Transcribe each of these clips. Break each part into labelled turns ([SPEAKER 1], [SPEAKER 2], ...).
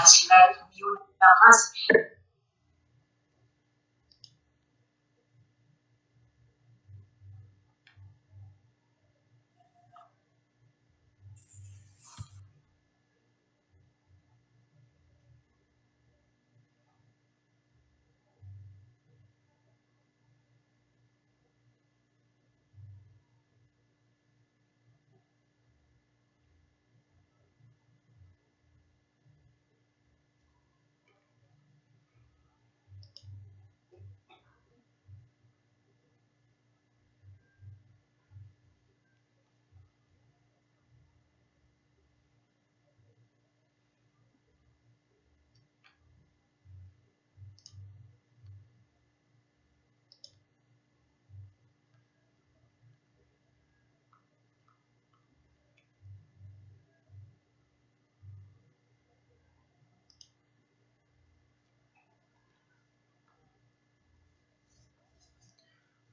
[SPEAKER 1] internacional y una más.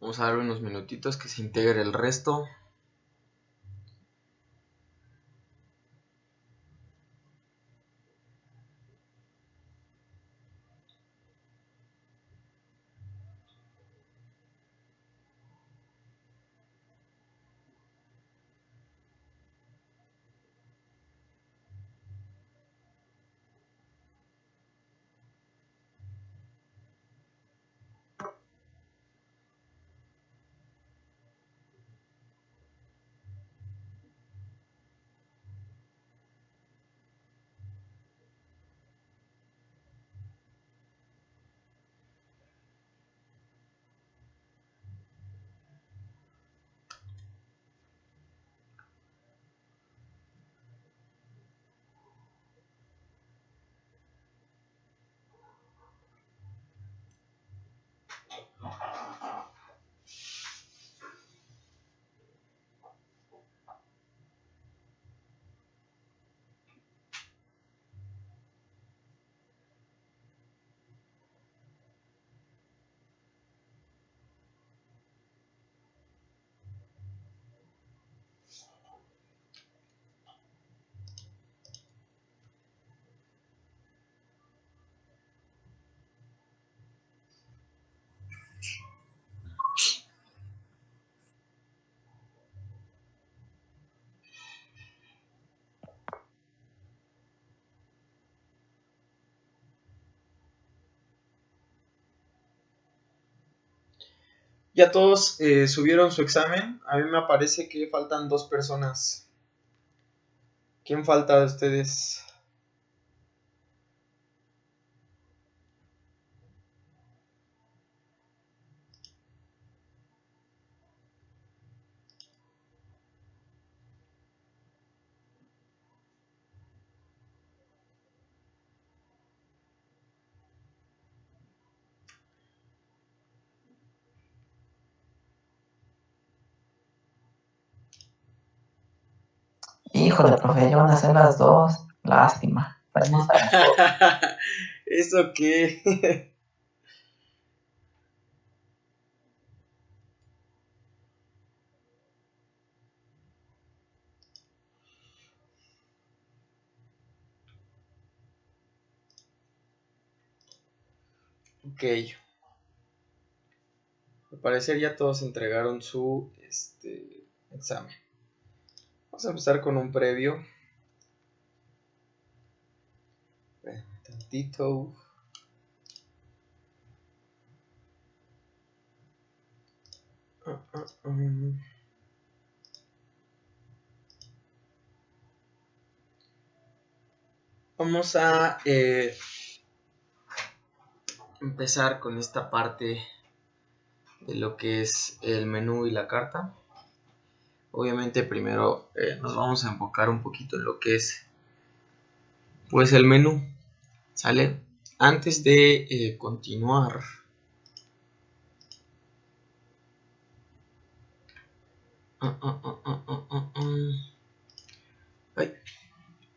[SPEAKER 2] Vamos a darle unos minutitos que se integre el resto. Ya todos subieron su examen. A mí me parece que faltan 2 personas. ¿Quién falta de ustedes?
[SPEAKER 3] Híjole, profe, ya van a ser las 2. Lástima.
[SPEAKER 2] ¿Eso qué? Ok. Al parecer ya todos entregaron su examen. Vamos a empezar con un previo. Tantito. Vamos a empezar con esta parte de lo que es el menú y la carta. Obviamente primero nos vamos a enfocar un poquito en lo que es pues el menú, ¿sale? Antes de continuar,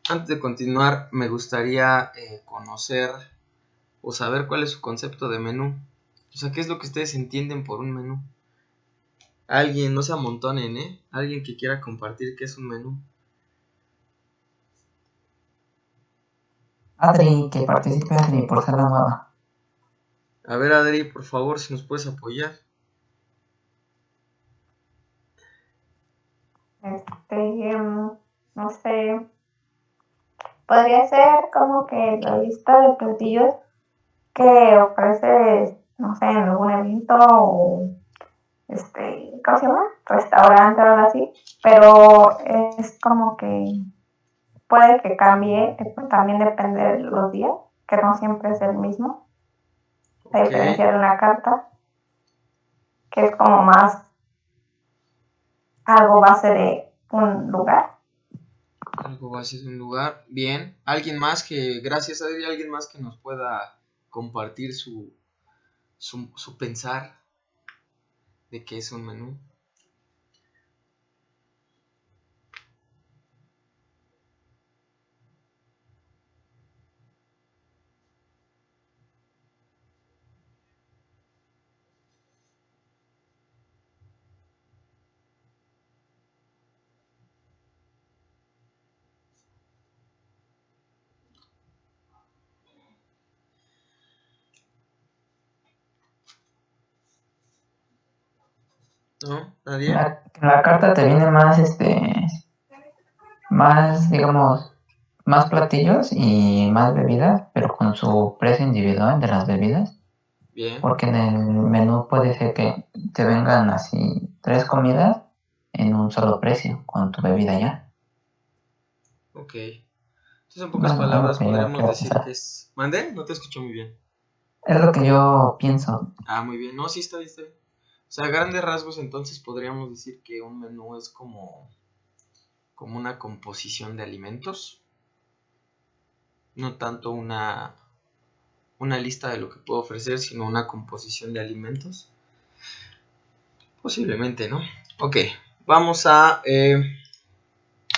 [SPEAKER 2] antes de continuar me gustaría conocer o saber cuál es su concepto de menú. O sea, ¿qué es lo que ustedes entienden por un menú? Alguien, no se amontonen, ¿eh? Alguien que quiera compartir qué es un menú.
[SPEAKER 3] Adri, que participe Adri por ser la nueva.
[SPEAKER 2] A ver, Adri, por favor, si nos puedes apoyar.
[SPEAKER 4] No sé, podría ser como que la lista de platillos que ofreces, no sé, en algún evento o ¿cómo se llama? Restaurante o algo así, pero es como que puede que cambie, también depende de los días, que no siempre es el mismo, a
[SPEAKER 2] Ok,
[SPEAKER 4] diferencia de una carta, que es como más algo base de un lugar.
[SPEAKER 2] algo base de un lugar. Bien. Alguien más que, gracias Adri, alguien más que nos pueda compartir su pensar de qué es un menú. ¿No? ¿Nadie?
[SPEAKER 3] En la carta te viene más, digamos, más platillos y más bebidas, pero con su precio individual de las bebidas.
[SPEAKER 2] Bien.
[SPEAKER 3] Porque en el menú puede ser que te vengan así 3 comidas en un solo precio, con tu bebida ya.
[SPEAKER 2] Ok. Entonces, en pocas
[SPEAKER 3] Bueno, algo
[SPEAKER 2] palabras,
[SPEAKER 3] que yo
[SPEAKER 2] podríamos
[SPEAKER 3] quiero
[SPEAKER 2] decir
[SPEAKER 3] pensar.
[SPEAKER 2] que es... ¿Mandé? No te escucho muy bien.
[SPEAKER 3] Es lo que yo pienso.
[SPEAKER 2] Ah, muy bien. No, sí está bien, está bien. O sea, a grandes rasgos, entonces podríamos decir que un menú es como una composición de alimentos, no tanto una lista de lo que puedo ofrecer, sino una composición de alimentos. Posiblemente, ¿no? Ok, vamos a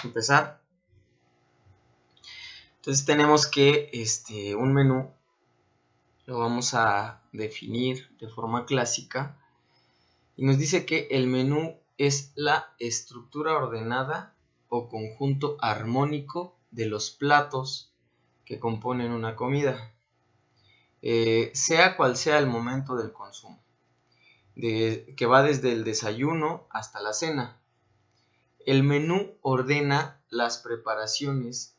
[SPEAKER 2] empezar. Entonces tenemos que un menú lo vamos a definir de forma clásica y nos dice que el menú es la estructura ordenada o conjunto armónico de los platos que componen una comida, sea cual sea el momento del consumo, que va desde el desayuno hasta la cena. El menú ordena las preparaciones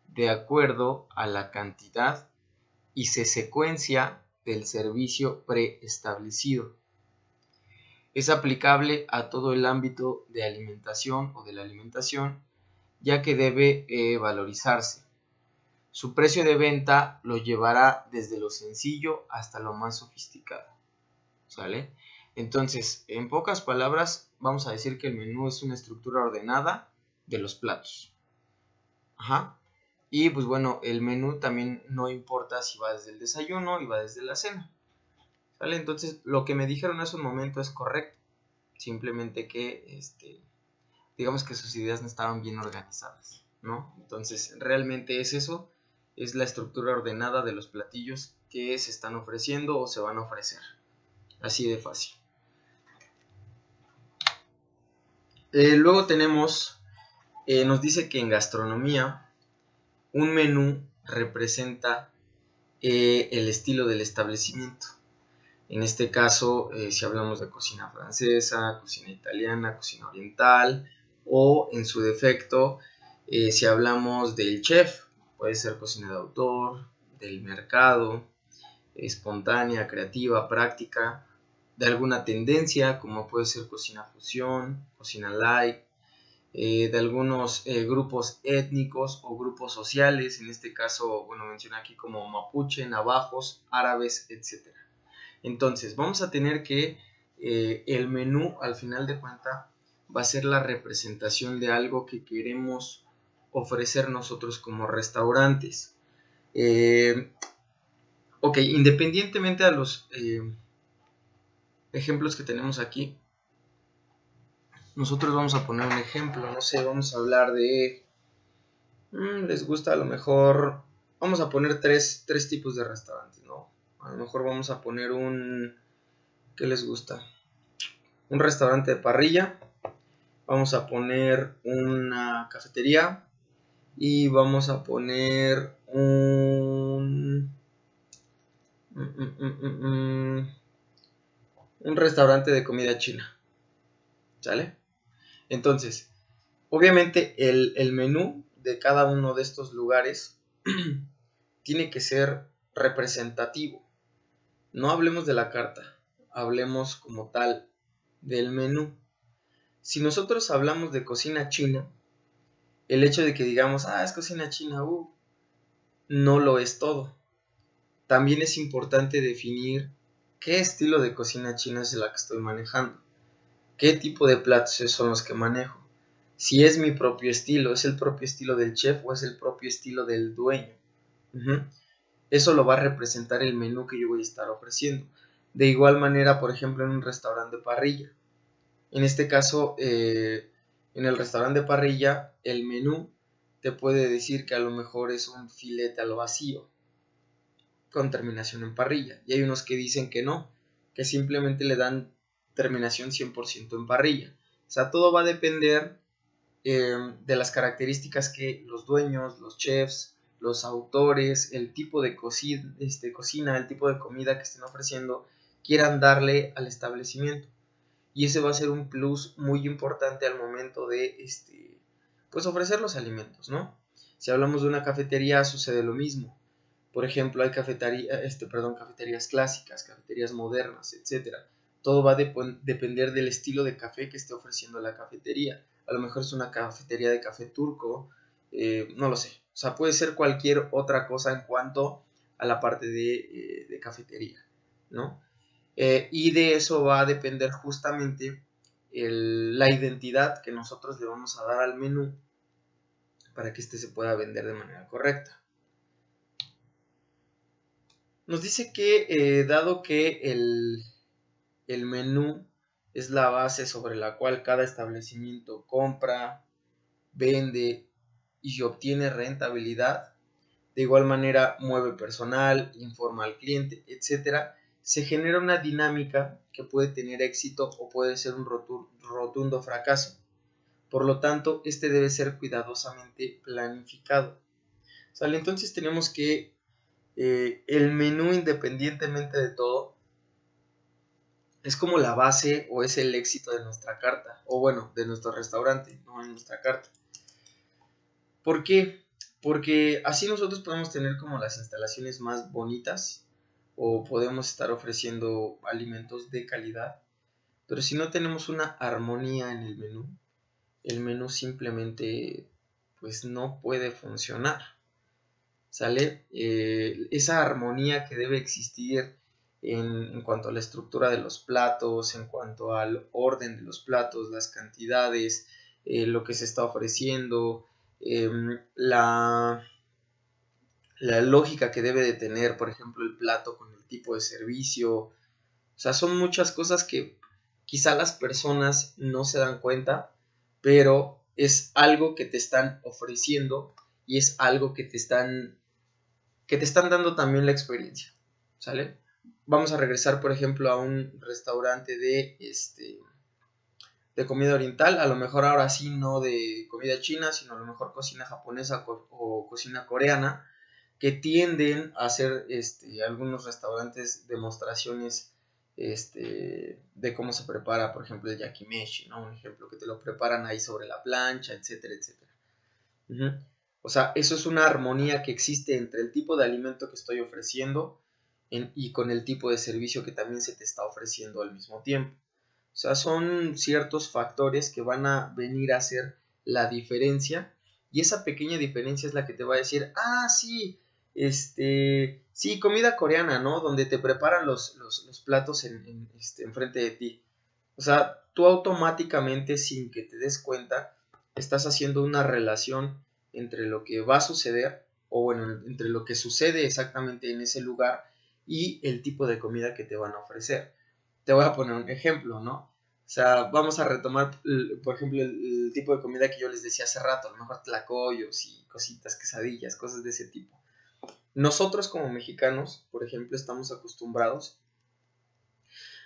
[SPEAKER 2] de acuerdo a la cantidad y se secuencia del servicio preestablecido. Es aplicable a todo el ámbito de alimentación o de la alimentación, ya que debe valorizarse. Su precio de venta lo llevará desde lo sencillo hasta lo más sofisticado. ¿Sale? Entonces, en pocas palabras, vamos a decir que el menú es una estructura ordenada de los platos. Ajá. Y pues bueno, el menú también no importa si va desde el desayuno y va desde la cena. ¿Sale? Entonces, lo que me dijeron hace un momento es correcto. Simplemente que, digamos que sus ideas no estaban bien organizadas, ¿no? Entonces, realmente es eso, es la estructura ordenada de los platillos que se están ofreciendo o se van a ofrecer. Así de fácil. Luego tenemos, nos dice que en gastronomía, un menú representa el estilo del establecimiento. En este caso, si hablamos de cocina francesa, cocina italiana, cocina oriental, o en su defecto, si hablamos del chef, puede ser cocina de autor, del mercado, espontánea, creativa, práctica, de alguna tendencia, como puede ser cocina fusión, cocina light, de algunos grupos étnicos o grupos sociales, en este caso, bueno, mencioné aquí como mapuche, navajos, árabes, etc. Entonces, vamos a tener que el menú, al final de cuentas, va a ser la representación de algo que queremos ofrecer nosotros como restaurantes. Ok, independientemente a los ejemplos que tenemos aquí, nosotros vamos a poner un ejemplo, no sé, vamos a hablar de, les gusta a lo mejor, vamos a poner tres tipos de restaurantes, ¿no? A lo mejor vamos a poner ¿qué les gusta? Un restaurante de parrilla, vamos a poner una cafetería y vamos a poner un restaurante de comida china, ¿sale? Entonces, obviamente el menú de cada uno de estos lugares tiene que ser representativo. No hablemos de la carta, hablemos como tal del menú. Si nosotros hablamos de cocina china, el hecho de que digamos, es cocina china, no lo es todo. También es importante definir qué estilo de cocina china es la que estoy manejando, qué tipo de platos son los que manejo, si es mi propio estilo, es el propio estilo del chef o es el propio estilo del dueño. Eso lo va a representar el menú que yo voy a estar ofreciendo. De igual manera, por ejemplo, en un restaurante de parrilla. En este caso, en el restaurante de parrilla, el menú te puede decir que a lo mejor es un filete al vacío, con terminación en parrilla. Y hay unos que dicen que no, que simplemente le dan terminación 100% en parrilla. O sea, todo va a depender de las características que los dueños, los chefs, los autores, el tipo de cocina, el tipo de comida que estén ofreciendo, quieran darle al establecimiento. Y ese va a ser un plus muy importante al momento de pues ofrecer los alimentos, ¿no? Si hablamos de una cafetería, sucede lo mismo. Por ejemplo, hay cafeterías clásicas, cafeterías modernas, etc. Todo va a depender del estilo de café que esté ofreciendo la cafetería. A lo mejor es una cafetería de café turco, no lo sé. O sea, puede ser cualquier otra cosa en cuanto a la parte de cafetería, ¿no? Y de eso va a depender justamente la identidad que nosotros le vamos a dar al menú para que se pueda vender de manera correcta. Nos dice que dado que el menú es la base sobre la cual cada establecimiento compra, vende y obtiene rentabilidad, de igual manera mueve personal, informa al cliente, etc., se genera una dinámica que puede tener éxito o puede ser un rotundo fracaso. Por lo tanto, debe ser cuidadosamente planificado. ¿Sale? Entonces tenemos que el menú, independientemente de todo, es como la base o es el éxito de nuestra carta, o bueno, de nuestro restaurante, no en nuestra carta. ¿Por qué? Porque así nosotros podemos tener como las instalaciones más bonitas o podemos estar ofreciendo alimentos de calidad, pero si no tenemos una armonía en el menú simplemente pues no puede funcionar. ¿Sale? Esa armonía que debe existir en cuanto a la estructura de los platos, en cuanto al orden de los platos, las cantidades, lo que se está ofreciendo, la lógica que debe de tener, por ejemplo, el plato con el tipo de servicio. O sea, son muchas cosas que quizá las personas no se dan cuenta, pero es algo que te están ofreciendo y es algo que te están dando también la experiencia, ¿sale? Vamos a regresar, por ejemplo, a un restaurante de comida oriental, a lo mejor ahora sí no de comida china, sino a lo mejor cocina japonesa o cocina coreana, que tienden a hacer algunos restaurantes demostraciones de cómo se prepara, por ejemplo, el yakimeshi, ¿no? Un ejemplo que te lo preparan ahí sobre la plancha, etcétera, etcétera. O sea, eso es una armonía que existe entre el tipo de alimento que estoy ofreciendo y con el tipo de servicio que también se te está ofreciendo al mismo tiempo. O sea, son ciertos factores que van a venir a hacer la diferencia y esa pequeña diferencia es la que te va a decir, sí, sí, comida coreana, ¿no? Donde te preparan los platos enfrente de ti. O sea, tú automáticamente, sin que te des cuenta, estás haciendo una relación entre lo que va a suceder, o bueno, entre lo que sucede exactamente en ese lugar y el tipo de comida que te van a ofrecer. Te voy a poner un ejemplo, ¿no? O sea, vamos a retomar, por ejemplo, el tipo de comida que yo les decía hace rato, a lo mejor tlacoyos y cositas, quesadillas, cosas de ese tipo. Nosotros como mexicanos, por ejemplo, estamos acostumbrados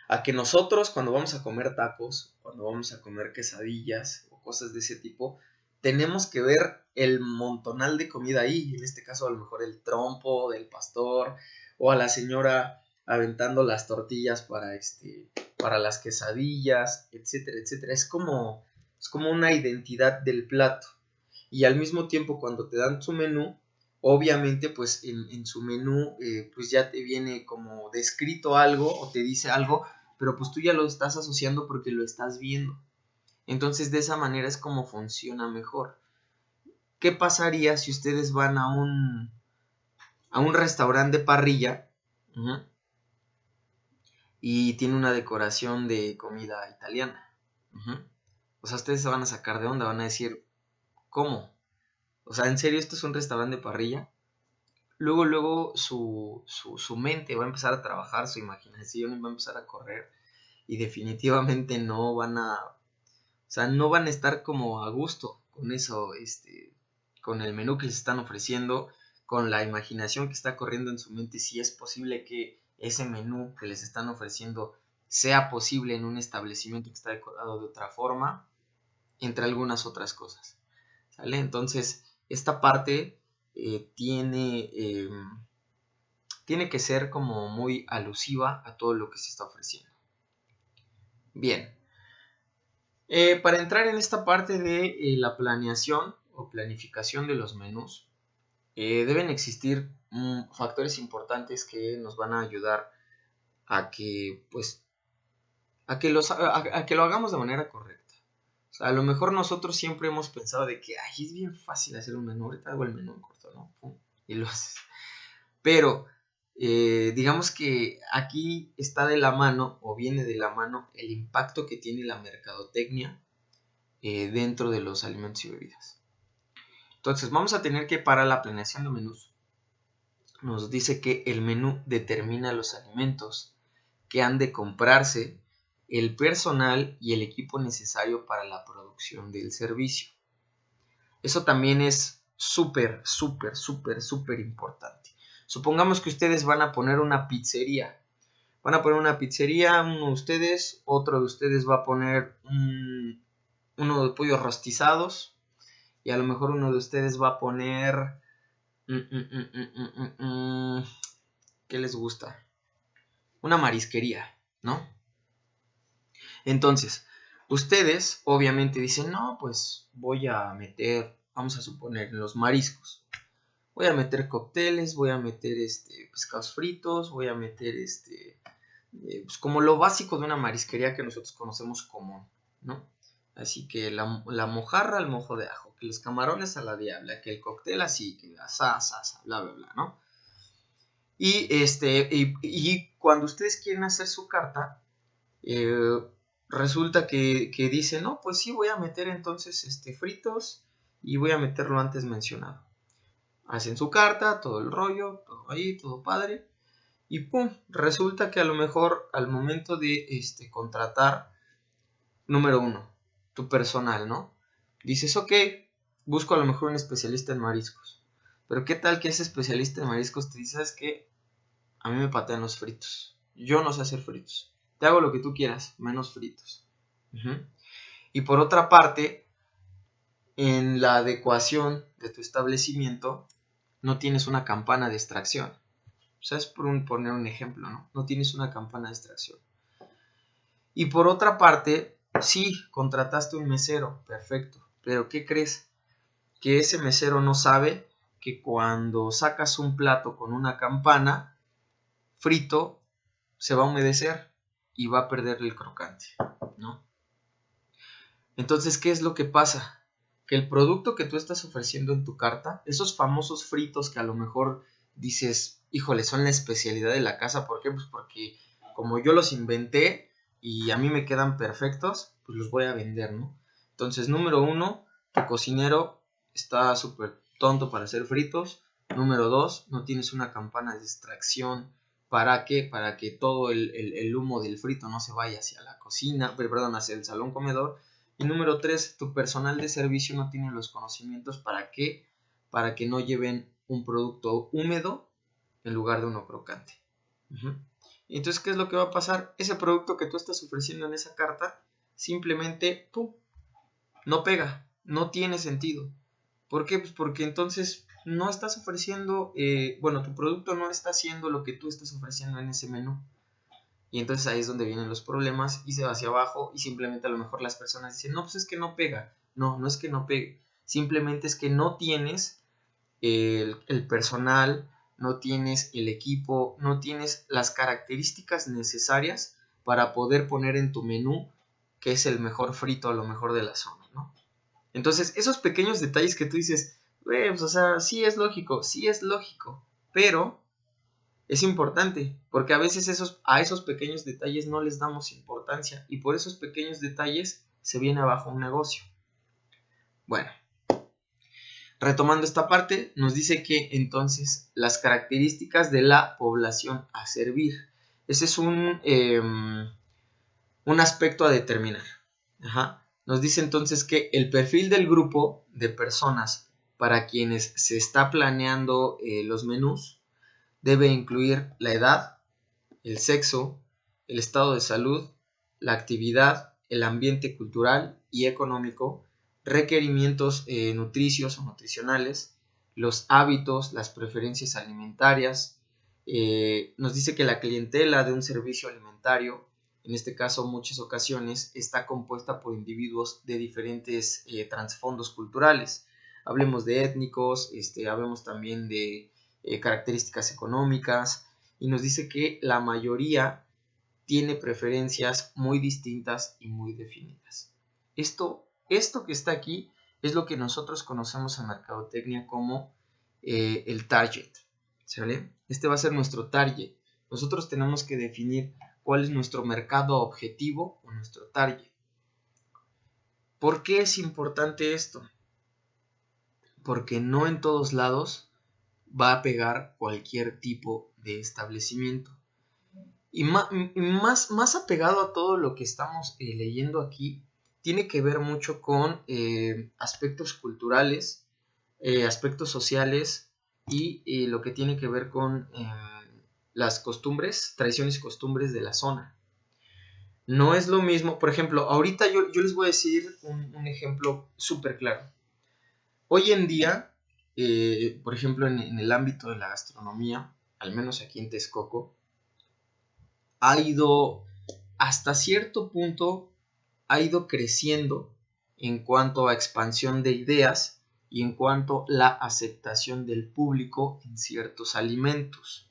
[SPEAKER 2] a que nosotros cuando vamos a comer tacos, cuando vamos a comer quesadillas o cosas de ese tipo, tenemos que ver el montonal de comida ahí, en este caso a lo mejor el trompo del pastor, o a la señora aventando las tortillas para las quesadillas, etcétera, etcétera. Es como una identidad del plato. Y al mismo tiempo, cuando te dan su menú, obviamente pues en su menú pues ya te viene como descrito algo o te dice algo, pero pues tú ya lo estás asociando porque lo estás viendo. Entonces de esa manera es como funciona mejor. ¿Qué pasaría si ustedes van a un restaurante de parrilla? Uh-huh, y tiene una decoración de comida italiana? Uh-huh. O sea, ustedes se van a sacar de onda, van a decir, ¿cómo? O sea, ¿en serio esto es un restaurante de parrilla? Luego su mente va a empezar a trabajar, su imaginación va a empezar a correr y definitivamente no van a estar como a gusto con eso, con el menú que les están ofreciendo, con la imaginación que está corriendo en su mente, si es posible que ese menú que les están ofreciendo sea posible en un establecimiento que está decorado de otra forma, entre algunas otras cosas, ¿sale? Entonces, esta parte tiene que ser como muy alusiva a todo lo que se está ofreciendo. Bien. Para entrar en esta parte de la planeación o planificación de los menús, deben existir factores importantes que nos van a ayudar a que, pues, a que lo hagamos de manera correcta. O sea, a lo mejor nosotros siempre hemos pensado de que, ay, es bien fácil hacer un menú, ahorita hago el menú en corto, ¿no? Pum, y lo haces. Pero, digamos que aquí está de la mano, o viene de la mano, el impacto que tiene la mercadotecnia dentro de los alimentos y bebidas. Entonces, vamos a tener que, para la planeación de menús, nos dice que el menú determina los alimentos que han de comprarse, el personal y el equipo necesario para la producción del servicio. Eso también es súper importante. Supongamos que ustedes van a poner una pizzería. Uno de ustedes, otro de ustedes va a poner uno de pollos rostizados, y a lo mejor uno de ustedes va a poner ¿qué les gusta? Una marisquería, ¿no? Entonces, ustedes obviamente dicen, no, pues voy a meter, vamos a suponer, los mariscos. Voy a meter cócteles, voy a meter pescados fritos, voy a meter pues como lo básico de una marisquería que nosotros conocemos común, ¿no? Así que la mojarra al mojo de ajo, que los camarones a la diabla, que el cóctel así, que asa, bla, bla, bla, ¿no? Y cuando ustedes quieren hacer su carta, resulta que dicen, no, pues sí, voy a meter entonces fritos y voy a meter lo antes mencionado. Hacen su carta, todo el rollo, todo ahí, todo padre. Y pum, resulta que a lo mejor al momento de contratar, número 1, tu personal, ¿no? Dices, ok, busco a lo mejor un especialista en mariscos. Pero ¿qué tal que ese especialista en mariscos te dice, ¿sabes qué? A mí me patean los fritos. Yo no sé hacer fritos. Te hago lo que tú quieras, menos fritos. Uh-huh. Y por otra parte, en la adecuación de tu establecimiento, no tienes una campana de extracción. O sea, es poner un ejemplo, ¿no? No tienes una campana de extracción. Y por otra parte, sí, contrataste un mesero, perfecto. Pero ¿qué crees? Que ese mesero no sabe que cuando sacas un plato con una campana frito, se va a humedecer y va a perder el crocante, ¿no? Entonces, ¿qué es lo que pasa? Que el producto que tú estás ofreciendo en tu carta, esos famosos fritos que a lo mejor dices, híjole, son la especialidad de la casa, ¿por qué? Pues porque como yo los inventé y a mí me quedan perfectos, pues los voy a vender, ¿no? Entonces, número 1, tu cocinero está súper tonto para hacer fritos. Número 2, no tienes una campana de extracción. ¿Para qué? Para que todo el humo del frito no se vaya hacia la cocina, hacia el salón comedor. Y número 3, tu personal de servicio no tiene los conocimientos para qué, para que no lleven un producto húmedo en lugar de uno crocante. Uh-huh. Entonces, ¿qué es lo que va a pasar? Ese producto que tú estás ofreciendo en esa carta simplemente ¡pum!, no pega, no tiene sentido. ¿Por qué? Pues porque entonces no estás ofreciendo, tu producto no está haciendo lo que tú estás ofreciendo en ese menú. Y entonces ahí es donde vienen los problemas y se va hacia abajo y simplemente a lo mejor las personas dicen, no, pues es que no pega. No, no es que no pegue. Simplemente es que no tienes el personal, no tienes el equipo, no tienes las características necesarias para poder poner en tu menú que es el mejor frito a lo mejor de la zona, ¿no? Entonces, esos pequeños detalles que tú dices, pues, o sea, sí es lógico, pero es importante, porque a veces a esos pequeños detalles no les damos importancia y por esos pequeños detalles se viene abajo un negocio. Bueno, retomando esta parte, nos dice que entonces las características de la población a servir. Ese es un aspecto a determinar. Ajá. Nos dice entonces que el perfil del grupo de personas para quienes se está planeando los menús debe incluir la edad, el sexo, el estado de salud, la actividad, el ambiente cultural y económico, requerimientos nutricios o nutricionales, los hábitos, las preferencias alimentarias. Nos dice que la clientela de un servicio alimentario, en este caso muchas ocasiones, está compuesta por individuos de diferentes trasfondos culturales. Hablemos de étnicos, hablemos también de características económicas, y nos dice que la mayoría tiene preferencias muy distintas y muy definidas. Esto que está aquí es lo que nosotros conocemos en mercadotecnia como el target, ¿sale? Este va a ser nuestro target. Nosotros tenemos que definir cuál es nuestro mercado objetivo o nuestro target. ¿Por qué es importante esto? Porque no en todos lados va a pegar cualquier tipo de establecimiento. Y más apegado a todo lo que estamos leyendo aquí, tiene que ver mucho con aspectos culturales, aspectos sociales y lo que tiene que ver con las costumbres, tradiciones y costumbres de la zona. No es lo mismo, por ejemplo, ahorita yo les voy a decir un ejemplo súper claro. Hoy en día, por ejemplo, en el ámbito de la gastronomía, al menos aquí en Texcoco, ha ido hasta cierto punto, ha ido creciendo en cuanto a expansión de ideas y en cuanto a la aceptación del público en ciertos alimentos.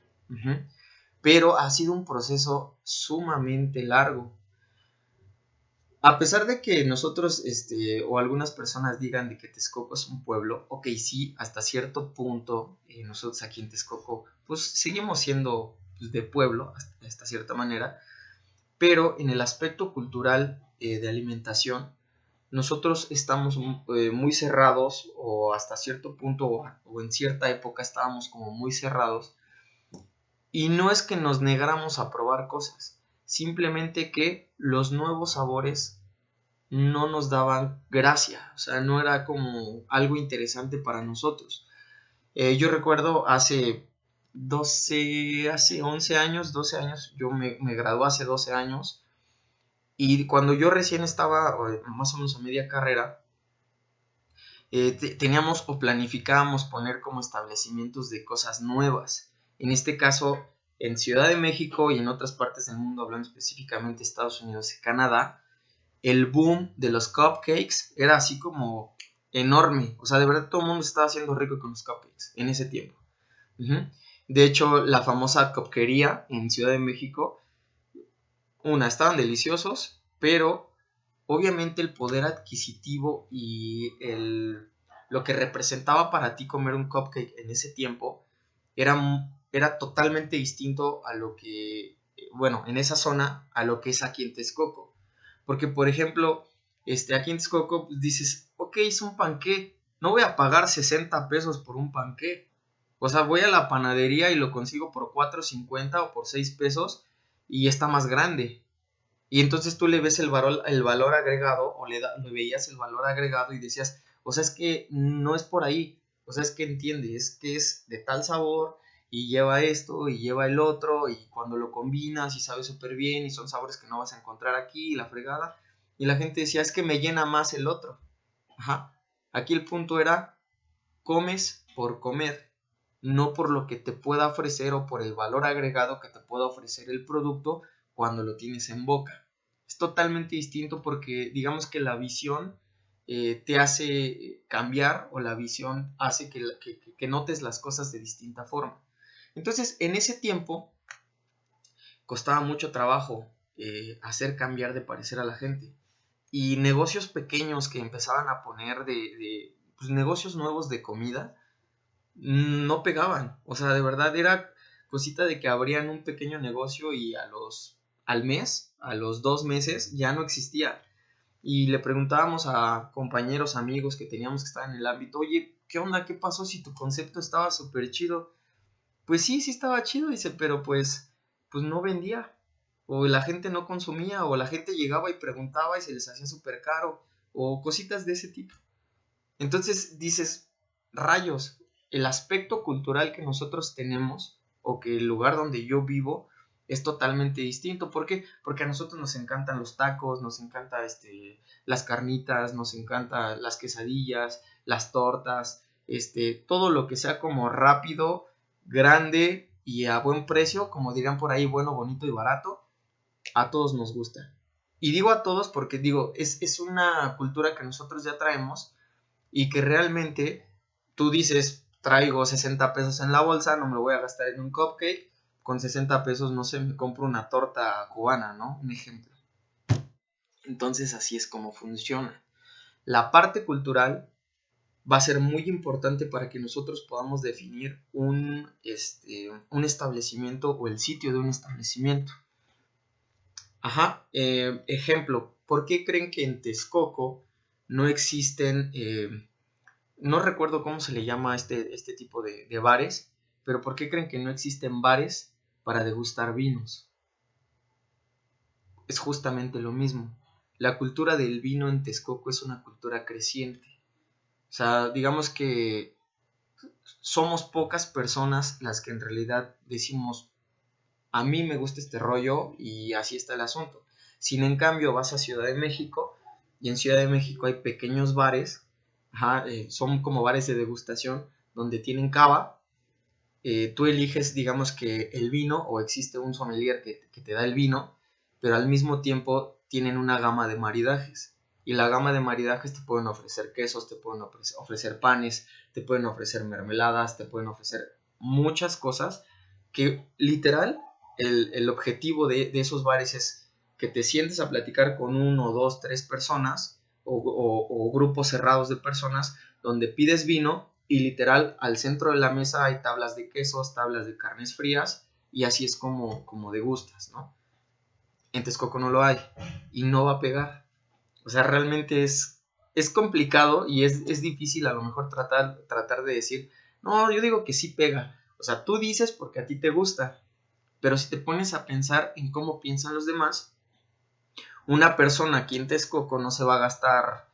[SPEAKER 2] Pero ha sido un proceso sumamente largo. A pesar de que nosotros o algunas personas digan de que Texcoco es un pueblo, ok, sí, hasta cierto punto nosotros aquí en Texcoco pues seguimos siendo pues, de pueblo hasta cierta manera, pero en el aspecto cultural de alimentación nosotros estamos muy cerrados, o hasta cierto punto o en cierta época estábamos como muy cerrados, y no es que nos negáramos a probar cosas, simplemente que los nuevos sabores no nos daban gracia, o sea, no era como algo interesante para nosotros. Yo recuerdo hace 11 años, 12 años, yo me gradué hace 12 años, y cuando yo recién estaba más o menos a media carrera, teníamos o planificábamos poner como establecimientos de cosas nuevas. En este caso, en Ciudad de México y en otras partes del mundo, hablando específicamente de Estados Unidos y Canadá, el boom de los cupcakes era así como enorme. O sea, de verdad todo el mundo estaba haciendo rico con los cupcakes en ese tiempo. De hecho, la famosa cupquería en Ciudad de México, estaban deliciosos, pero obviamente el poder adquisitivo y lo que representaba para ti comer un cupcake en ese tiempo era totalmente distinto a lo que, en esa zona, a lo que es aquí en Texcoco. Porque, por ejemplo, aquí en Texcoco pues, dices, ok, es un panqué, no voy a pagar 60 pesos por un panqué. O sea, voy a la panadería y lo consigo por 4.50 o por 6 pesos y está más grande. Y entonces tú le ves el valor agregado, o le veías el valor agregado y decías, o sea, es que no es por ahí, o sea, es que entiende, es que es de tal sabor y lleva esto y lleva el otro, y cuando lo combinas y sabe súper bien y son sabores que no vas a encontrar aquí y la fregada, y la gente decía, es que me llena más el otro. Ajá. Aquí el punto era, comes por comer, no por lo que te pueda ofrecer o por el valor agregado que te pueda ofrecer el producto cuando lo tienes en boca. Es totalmente distinto porque digamos que la visión te hace cambiar, o la visión hace que notes las cosas de distinta forma. Entonces, en ese tiempo costaba mucho trabajo hacer cambiar de parecer a la gente. Y negocios pequeños que empezaban a poner pues, negocios nuevos de comida, no pegaban. O sea, de verdad era cosita de que abrían un pequeño negocio y al mes, a los 2 meses, ya no existía. Y le preguntábamos a compañeros, amigos que teníamos que estar en el ámbito, oye, ¿qué onda? ¿Qué pasó si tu concepto estaba súper chido? Pues sí, sí estaba chido, dice, pero pues no vendía. O la gente no consumía, o la gente llegaba y preguntaba y se les hacía súper caro, o cositas de ese tipo. Entonces dices, rayos, el aspecto cultural que nosotros tenemos, o que el lugar donde yo vivo, es totalmente distinto. ¿Por qué? Porque a nosotros nos encantan los tacos, nos encanta las carnitas, nos encantan las quesadillas, las tortas, todo lo que sea como rápido, grande y a buen precio, como dirían por ahí, bueno, bonito y barato, a todos nos gusta. Y digo a todos porque digo, es una cultura que nosotros ya traemos y que realmente tú dices, traigo 60 pesos en la bolsa, no me lo voy a gastar en un cupcake, con 60 pesos, no sé, me compro una torta cubana, ¿no? Un ejemplo. Entonces así es como funciona. La parte cultural va a ser muy importante para que nosotros podamos definir un establecimiento o el sitio de un establecimiento. Ajá, ejemplo, ¿por qué creen que en Texcoco no existen, no recuerdo cómo se le llama este tipo de bares, pero ¿por qué creen que no existen bares para degustar vinos? Es justamente lo mismo. La cultura del vino en Texcoco es una cultura creciente. O sea, digamos que somos pocas personas las que en realidad decimos, a mí me gusta este rollo y así está el asunto. Sin en cambio vas a Ciudad de México y en Ciudad de México hay pequeños bares, son como bares de degustación donde tienen cava, tú eliges digamos que el vino o existe un sommelier que te da el vino, pero al mismo tiempo tienen una gama de maridajes. Y la gama de maridajes te pueden ofrecer quesos, te pueden ofrecer panes, te pueden ofrecer mermeladas, te pueden ofrecer muchas cosas que literal el objetivo de esos bares es que te sientes a platicar con 1, 2, 3 personas o grupos cerrados de personas donde pides vino y literal al centro de la mesa hay tablas de quesos, tablas de carnes frías y así es como degustas, ¿no? En Texcoco no lo hay y no va a pegar. O sea, realmente es complicado y es difícil a lo mejor tratar de decir, no, yo digo que sí pega. O sea, tú dices porque a ti te gusta, pero si te pones a pensar en cómo piensan los demás, una persona aquí en Texcoco no se va a gastar,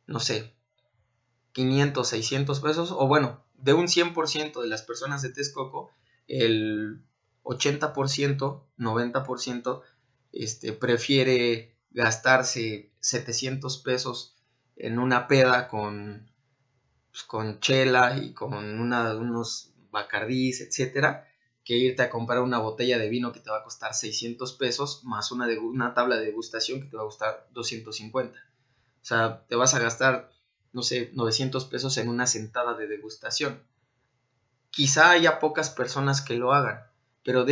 [SPEAKER 2] no sé, 500, 600 pesos, o bueno, de un 100% de las personas de Texcoco, el 80%, 90%, prefiere gastarse 700 pesos en una peda con chela y con unos bacardís, etcétera, que irte a comprar una botella de vino que te va a costar 600 pesos más una tabla de degustación que te va a costar 250. O sea, te vas a gastar, no sé, 900 pesos en una sentada de degustación. Quizá haya pocas personas que lo hagan, pero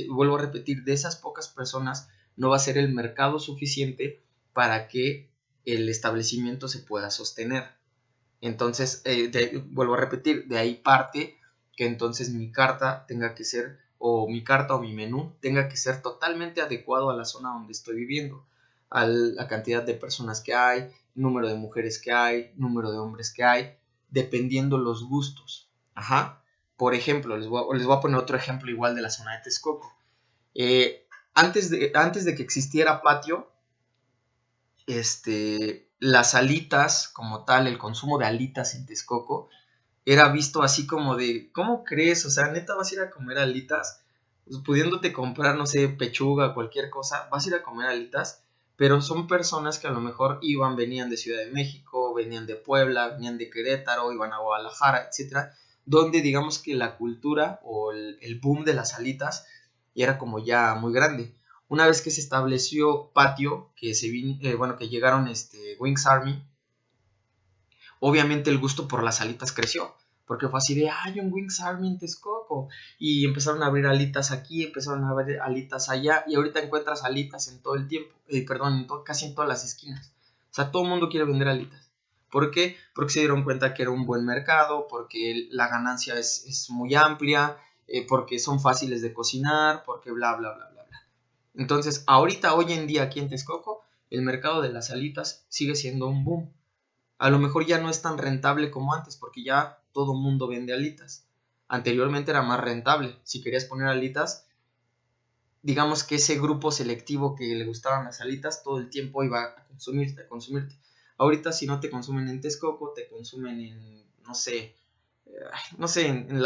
[SPEAKER 2] vuelvo a repetir, de esas pocas personas no va a ser el mercado suficiente para que el establecimiento se pueda sostener. Entonces, vuelvo a repetir, de ahí parte que entonces mi carta o mi menú tenga que ser totalmente adecuado a la zona donde estoy viviendo, a la cantidad de personas que hay, número de mujeres que hay, número de hombres que hay, dependiendo los gustos. Ajá. Por ejemplo, les voy a poner otro ejemplo igual de la zona de Texcoco. Antes de que existiera patio, las alitas como tal, el consumo de alitas en Texcoco era visto así como de, ¿cómo crees? O sea, neta vas a ir a comer alitas, pues, pudiéndote comprar, no sé, pechuga, cualquier cosa, vas a ir a comer alitas, pero son personas que a lo mejor venían de Ciudad de México, venían de Puebla, venían de Querétaro, iban a Guadalajara, etcétera, donde digamos que la cultura o el boom de las alitas era como ya muy grande. Una vez que se estableció Patio, que que llegaron Wings Army, obviamente el gusto por las alitas creció, porque fue así de, hay un Wings Army en Texcoco, y empezaron a abrir alitas aquí, empezaron a abrir alitas allá, y ahorita encuentras alitas en todo el tiempo, casi en todas las esquinas. O sea, todo el mundo quiere vender alitas. ¿Por qué? Porque se dieron cuenta que era un buen mercado, porque la ganancia es muy amplia, porque son fáciles de cocinar, porque bla, bla, bla, bla, bla. Entonces, hoy en día aquí en Texcoco, el mercado de las alitas sigue siendo un boom. A lo mejor ya no es tan rentable como antes, porque ya todo mundo vende alitas. Anteriormente era más rentable. Si querías poner alitas, digamos que ese grupo selectivo que le gustaban las alitas, todo el tiempo iba a consumirte. Ahorita si no te consumen en Texcoco, te consumen en, no sé,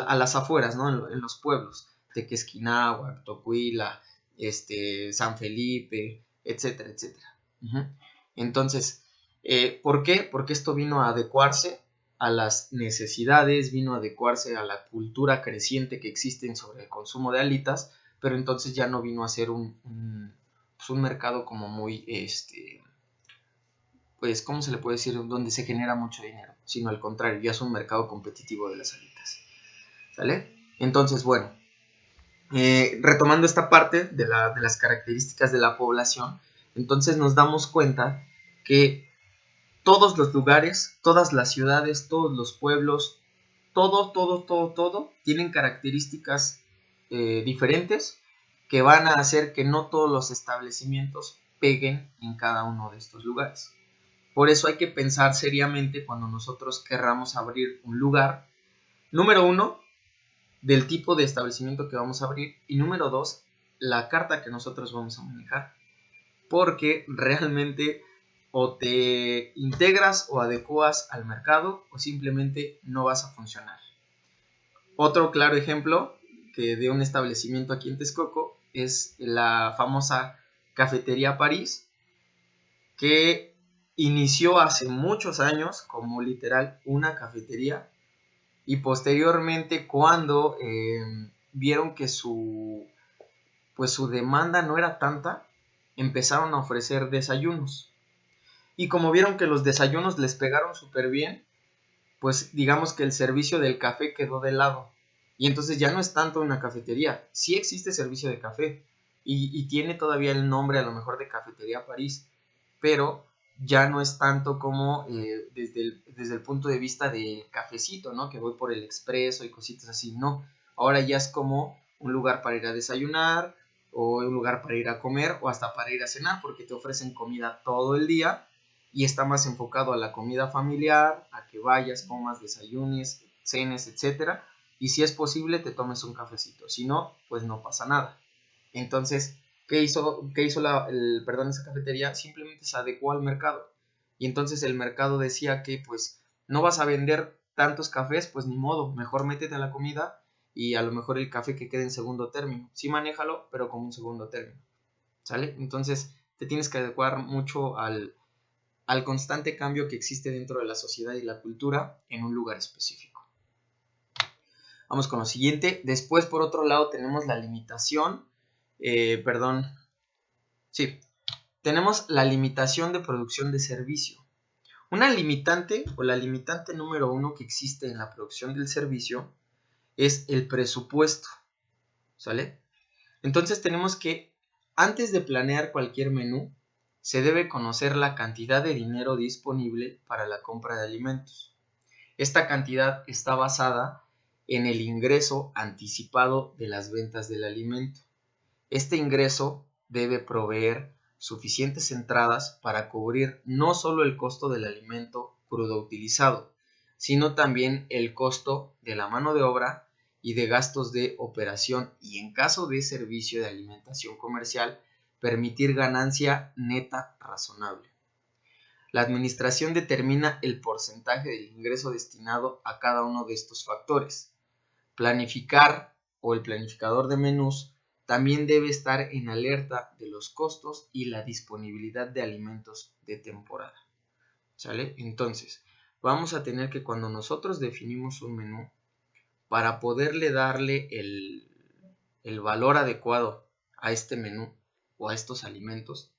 [SPEAKER 2] a las afueras, ¿no? En los pueblos. Tequesquinahua, Tocuila, San Felipe, etcétera, etcétera. Entonces, ¿por qué? Porque esto vino a adecuarse a las necesidades, vino a adecuarse a la cultura creciente que existe sobre el consumo de alitas, pero entonces ya no vino a ser un mercado como muy, pues, ¿cómo se le puede decir? Donde se genera mucho dinero, sino al contrario, ya es un mercado competitivo de las alitas. ¿Sale? Entonces, bueno, retomando esta parte de las características de la población, entonces nos damos cuenta que todos los lugares, todas las ciudades, todos los pueblos, todo tienen características diferentes que van a hacer que no todos los establecimientos peguen en cada uno de estos lugares. Por eso hay que pensar seriamente cuando nosotros querramos abrir un lugar. Número 1, del tipo de establecimiento que vamos a abrir. Y número 2, la carta que nosotros vamos a manejar. Porque realmente o te integras o adecuas al mercado o simplemente no vas a funcionar. Otro claro ejemplo que de un establecimiento aquí en Texcoco es la famosa Cafetería París, que inició hace muchos años como literal una cafetería, y posteriormente cuando vieron que su demanda no era tanta, empezaron a ofrecer desayunos. Y como vieron que los desayunos les pegaron súper bien, pues digamos que el servicio del café quedó de lado. Y entonces ya no es tanto una cafetería. Sí existe servicio de café. Y tiene todavía el nombre a lo mejor de Cafetería París. Pero ya no es tanto como desde el punto de vista del cafecito, ¿no? Que voy por el expreso y cositas así. No. Ahora ya es como un lugar para ir a desayunar, o un lugar para ir a comer, o hasta para ir a cenar, porque te ofrecen comida todo el día. Y está más enfocado a la comida familiar, a que vayas, comas, desayunes, cenes, etcétera, y si es posible te tomes un cafecito, si no, pues no pasa nada. Entonces, ¿qué hizo esa cafetería? Simplemente se adecuó al mercado, y entonces el mercado decía que pues no vas a vender tantos cafés, pues ni modo, mejor métete a la comida, y a lo mejor el café que quede en segundo término, sí manéjalo, pero como un segundo término, ¿sale? Entonces te tienes que adecuar mucho al constante cambio que existe dentro de la sociedad y la cultura en un lugar específico. Vamos con lo siguiente. Después, por otro lado, tenemos la limitación. Tenemos la limitación de producción de servicio. Una limitante o la limitante número 1 que existe en la producción del servicio es el presupuesto. ¿Sale? Entonces tenemos que, antes de planear cualquier menú, se debe conocer la cantidad de dinero disponible para la compra de alimentos. Esta cantidad está basada en el ingreso anticipado de las ventas del alimento. Este ingreso debe proveer suficientes entradas para cubrir no solo el costo del alimento crudo utilizado, sino también el costo de la mano de obra y de gastos de operación, y en caso de servicio de alimentación comercial, permitir ganancia neta razonable. La administración determina el porcentaje del ingreso destinado a cada uno de estos factores. Planificar o el planificador de menús también debe estar en alerta de los costos y la disponibilidad de alimentos de temporada. ¿sale? Entonces, vamos a tener que cuando nosotros definimos un menú, para poderle darle el valor adecuado a este menú o a estos alimentos,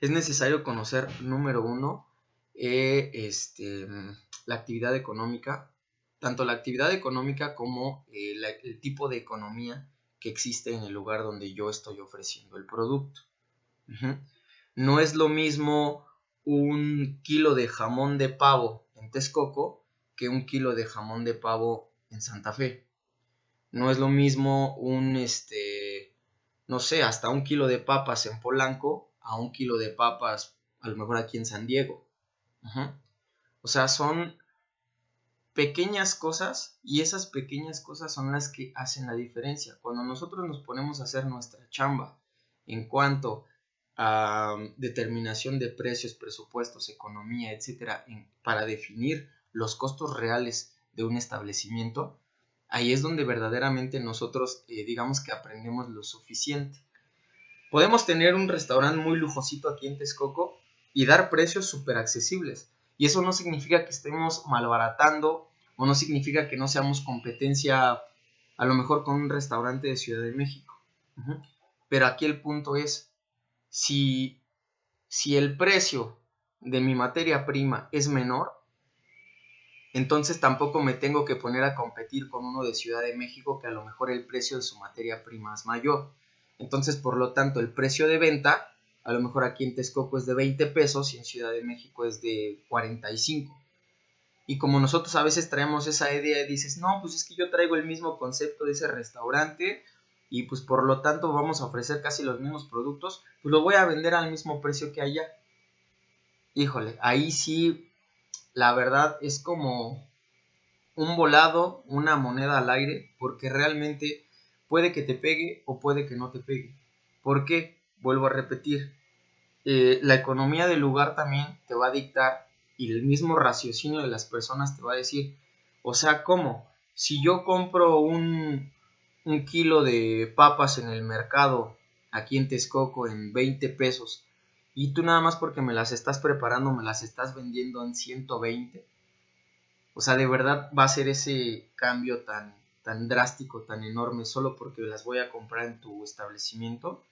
[SPEAKER 2] es necesario conocer, número uno, la actividad económica, tanto la actividad económica como el tipo de economía que existe en el lugar donde yo estoy ofreciendo el producto. No es lo mismo un kilo de jamón de pavo en Texcoco que un kilo de jamón de pavo en Santa Fe. No es lo mismo no sé, hasta un kilo de papas en Polanco a un kilo de papas a lo mejor aquí en San Diego. O sea, son pequeñas cosas y esas pequeñas cosas son las que hacen la diferencia. Cuando nosotros nos ponemos a hacer nuestra chamba en cuanto a determinación de precios, presupuestos, economía, etcétera, para definir los costos reales de un establecimiento, ahí es donde verdaderamente nosotros digamos que aprendemos lo suficiente. Podemos tener un restaurante muy lujosito aquí en Texcoco y dar precios súper accesibles. Y eso no significa que estemos malbaratando o no significa que no seamos competencia a lo mejor con un restaurante de Ciudad de México. Pero aquí el punto es, si el precio de mi materia prima es menor, entonces tampoco me tengo que poner a competir con uno de Ciudad de México que a lo mejor el precio de su materia prima es mayor. Entonces, por lo tanto, el precio de venta, a lo mejor aquí en Texcoco es de 20 pesos y en Ciudad de México es de 45. Y como nosotros a veces traemos esa idea y dices, no, pues es que yo traigo el mismo concepto de ese restaurante y pues por lo tanto vamos a ofrecer casi los mismos productos, pues lo voy a vender al mismo precio que allá. Híjole, ahí sí, la verdad es como un volado, una moneda al aire, porque realmente puede que te pegue o puede que no te pegue. ¿Por qué? Vuelvo a repetir, la economía del lugar también te va a dictar y el mismo raciocinio de las personas te va a decir, o sea, ¿cómo? Si yo compro un kilo de papas en el mercado aquí en Texcoco en 20 pesos y tú nada más porque me las estás preparando me las estás vendiendo en 120, o sea, de verdad va a ser ese cambio tan drástico, tan enorme, solo porque las voy a comprar en tu establecimiento.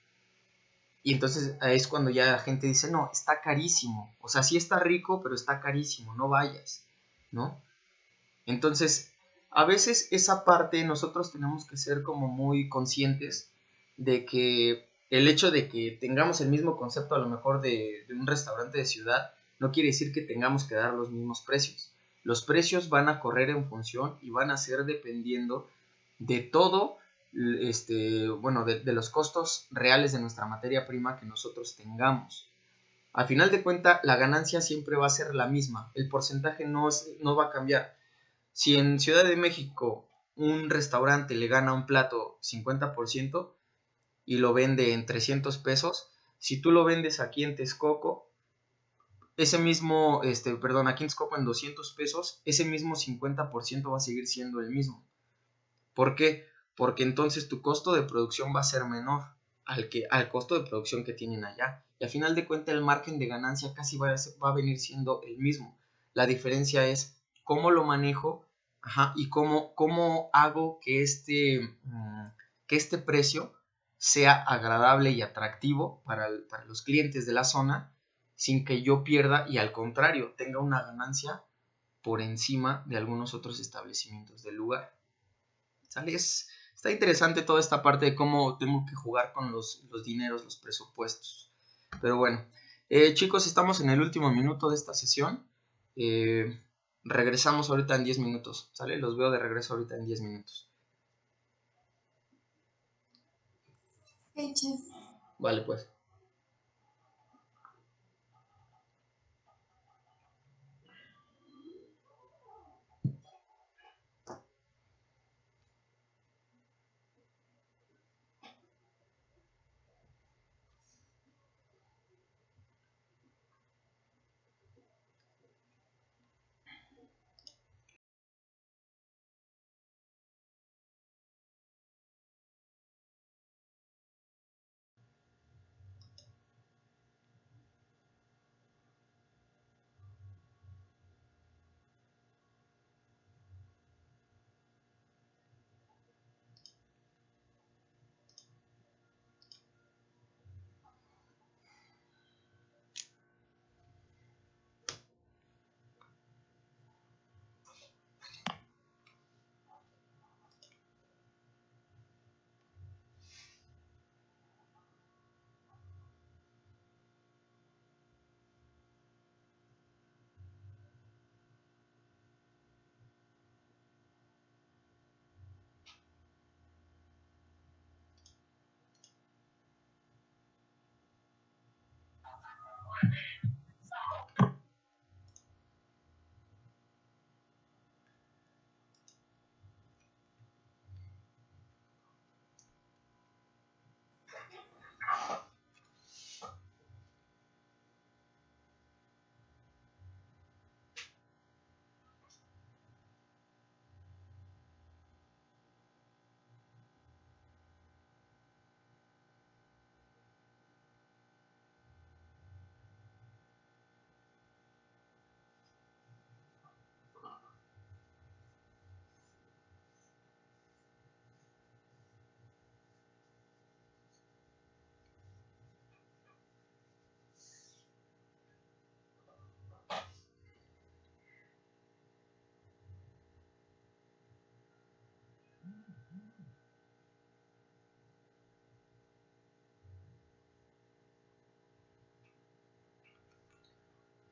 [SPEAKER 2] Y entonces es cuando ya la gente dice, no, está carísimo. O sea, sí está rico, pero está carísimo, no vayas, ¿no? Entonces, a veces esa parte nosotros tenemos que ser como muy conscientes de que el hecho de que tengamos el mismo concepto a lo mejor de un restaurante de ciudad, no quiere decir que tengamos que dar los mismos precios. Los precios van a correr en función y van a ser dependiendo de todo, bueno, de los costos reales de nuestra materia prima que nosotros tengamos. Al final de cuentas, la ganancia siempre va a ser la misma, el porcentaje no va a cambiar. Si en Ciudad de México un restaurante le gana un plato 50% y lo vende en 300 pesos, si tú lo vendes aquí en Texcoco, ese mismo, aquí en Texcoco en 200 pesos, ese mismo 50% va a seguir siendo el mismo. ¿Por qué? Porque entonces tu costo de producción va a ser menor al costo de producción que tienen allá. Y al final de cuentas el margen de ganancia casi va a venir siendo el mismo. La diferencia es cómo lo manejo, y cómo hago que este precio sea agradable y atractivo para los clientes de la zona sin que yo pierda y al contrario tenga una ganancia por encima de algunos otros establecimientos del lugar. ¿Sale? Está interesante toda esta parte de cómo tengo que jugar con los dineros, los presupuestos. Pero bueno, chicos, estamos en el último minuto de esta sesión. Regresamos ahorita en 10 minutos, ¿sale? Los veo de regreso ahorita en 10 minutos.
[SPEAKER 5] Hey, chef.
[SPEAKER 2] Vale, pues.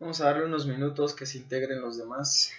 [SPEAKER 2] Vamos a darle unos minutos que se integren los demás.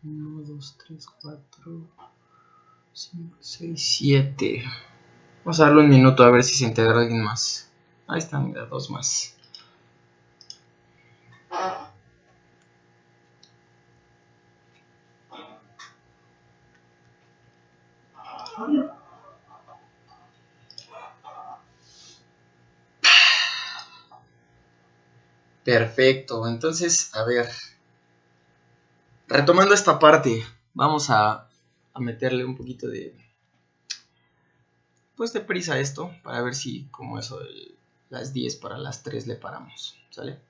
[SPEAKER 2] Uno, dos, tres, cuatro, 5, 6, 7. Vamos a darle un minuto a ver si se integra alguien más. Ahí está, mira, dos más. Perfecto, entonces, a ver. Retomando esta parte, vamos a meterle un poquito de prisa a esto, para ver si como eso de las 10 para las 3 le paramos, ¿sale?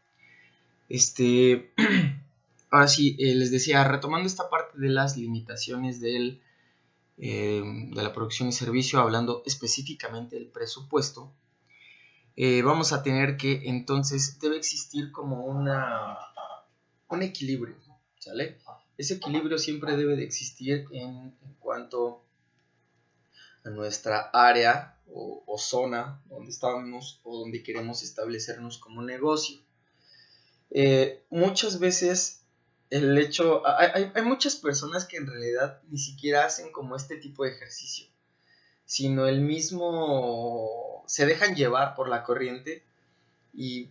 [SPEAKER 2] Ahora sí, les decía, retomando esta parte de las limitaciones de la producción y servicio, hablando específicamente del presupuesto, vamos a tener que entonces debe existir como un equilibrio, ¿sale? Ese equilibrio siempre debe de existir en cuanto a nuestra área o zona donde estamos o donde queremos establecernos como negocio. Muchas veces el hecho, hay muchas personas que en realidad ni siquiera hacen como este tipo de ejercicio, sino el mismo se dejan llevar por la corriente. ¿Y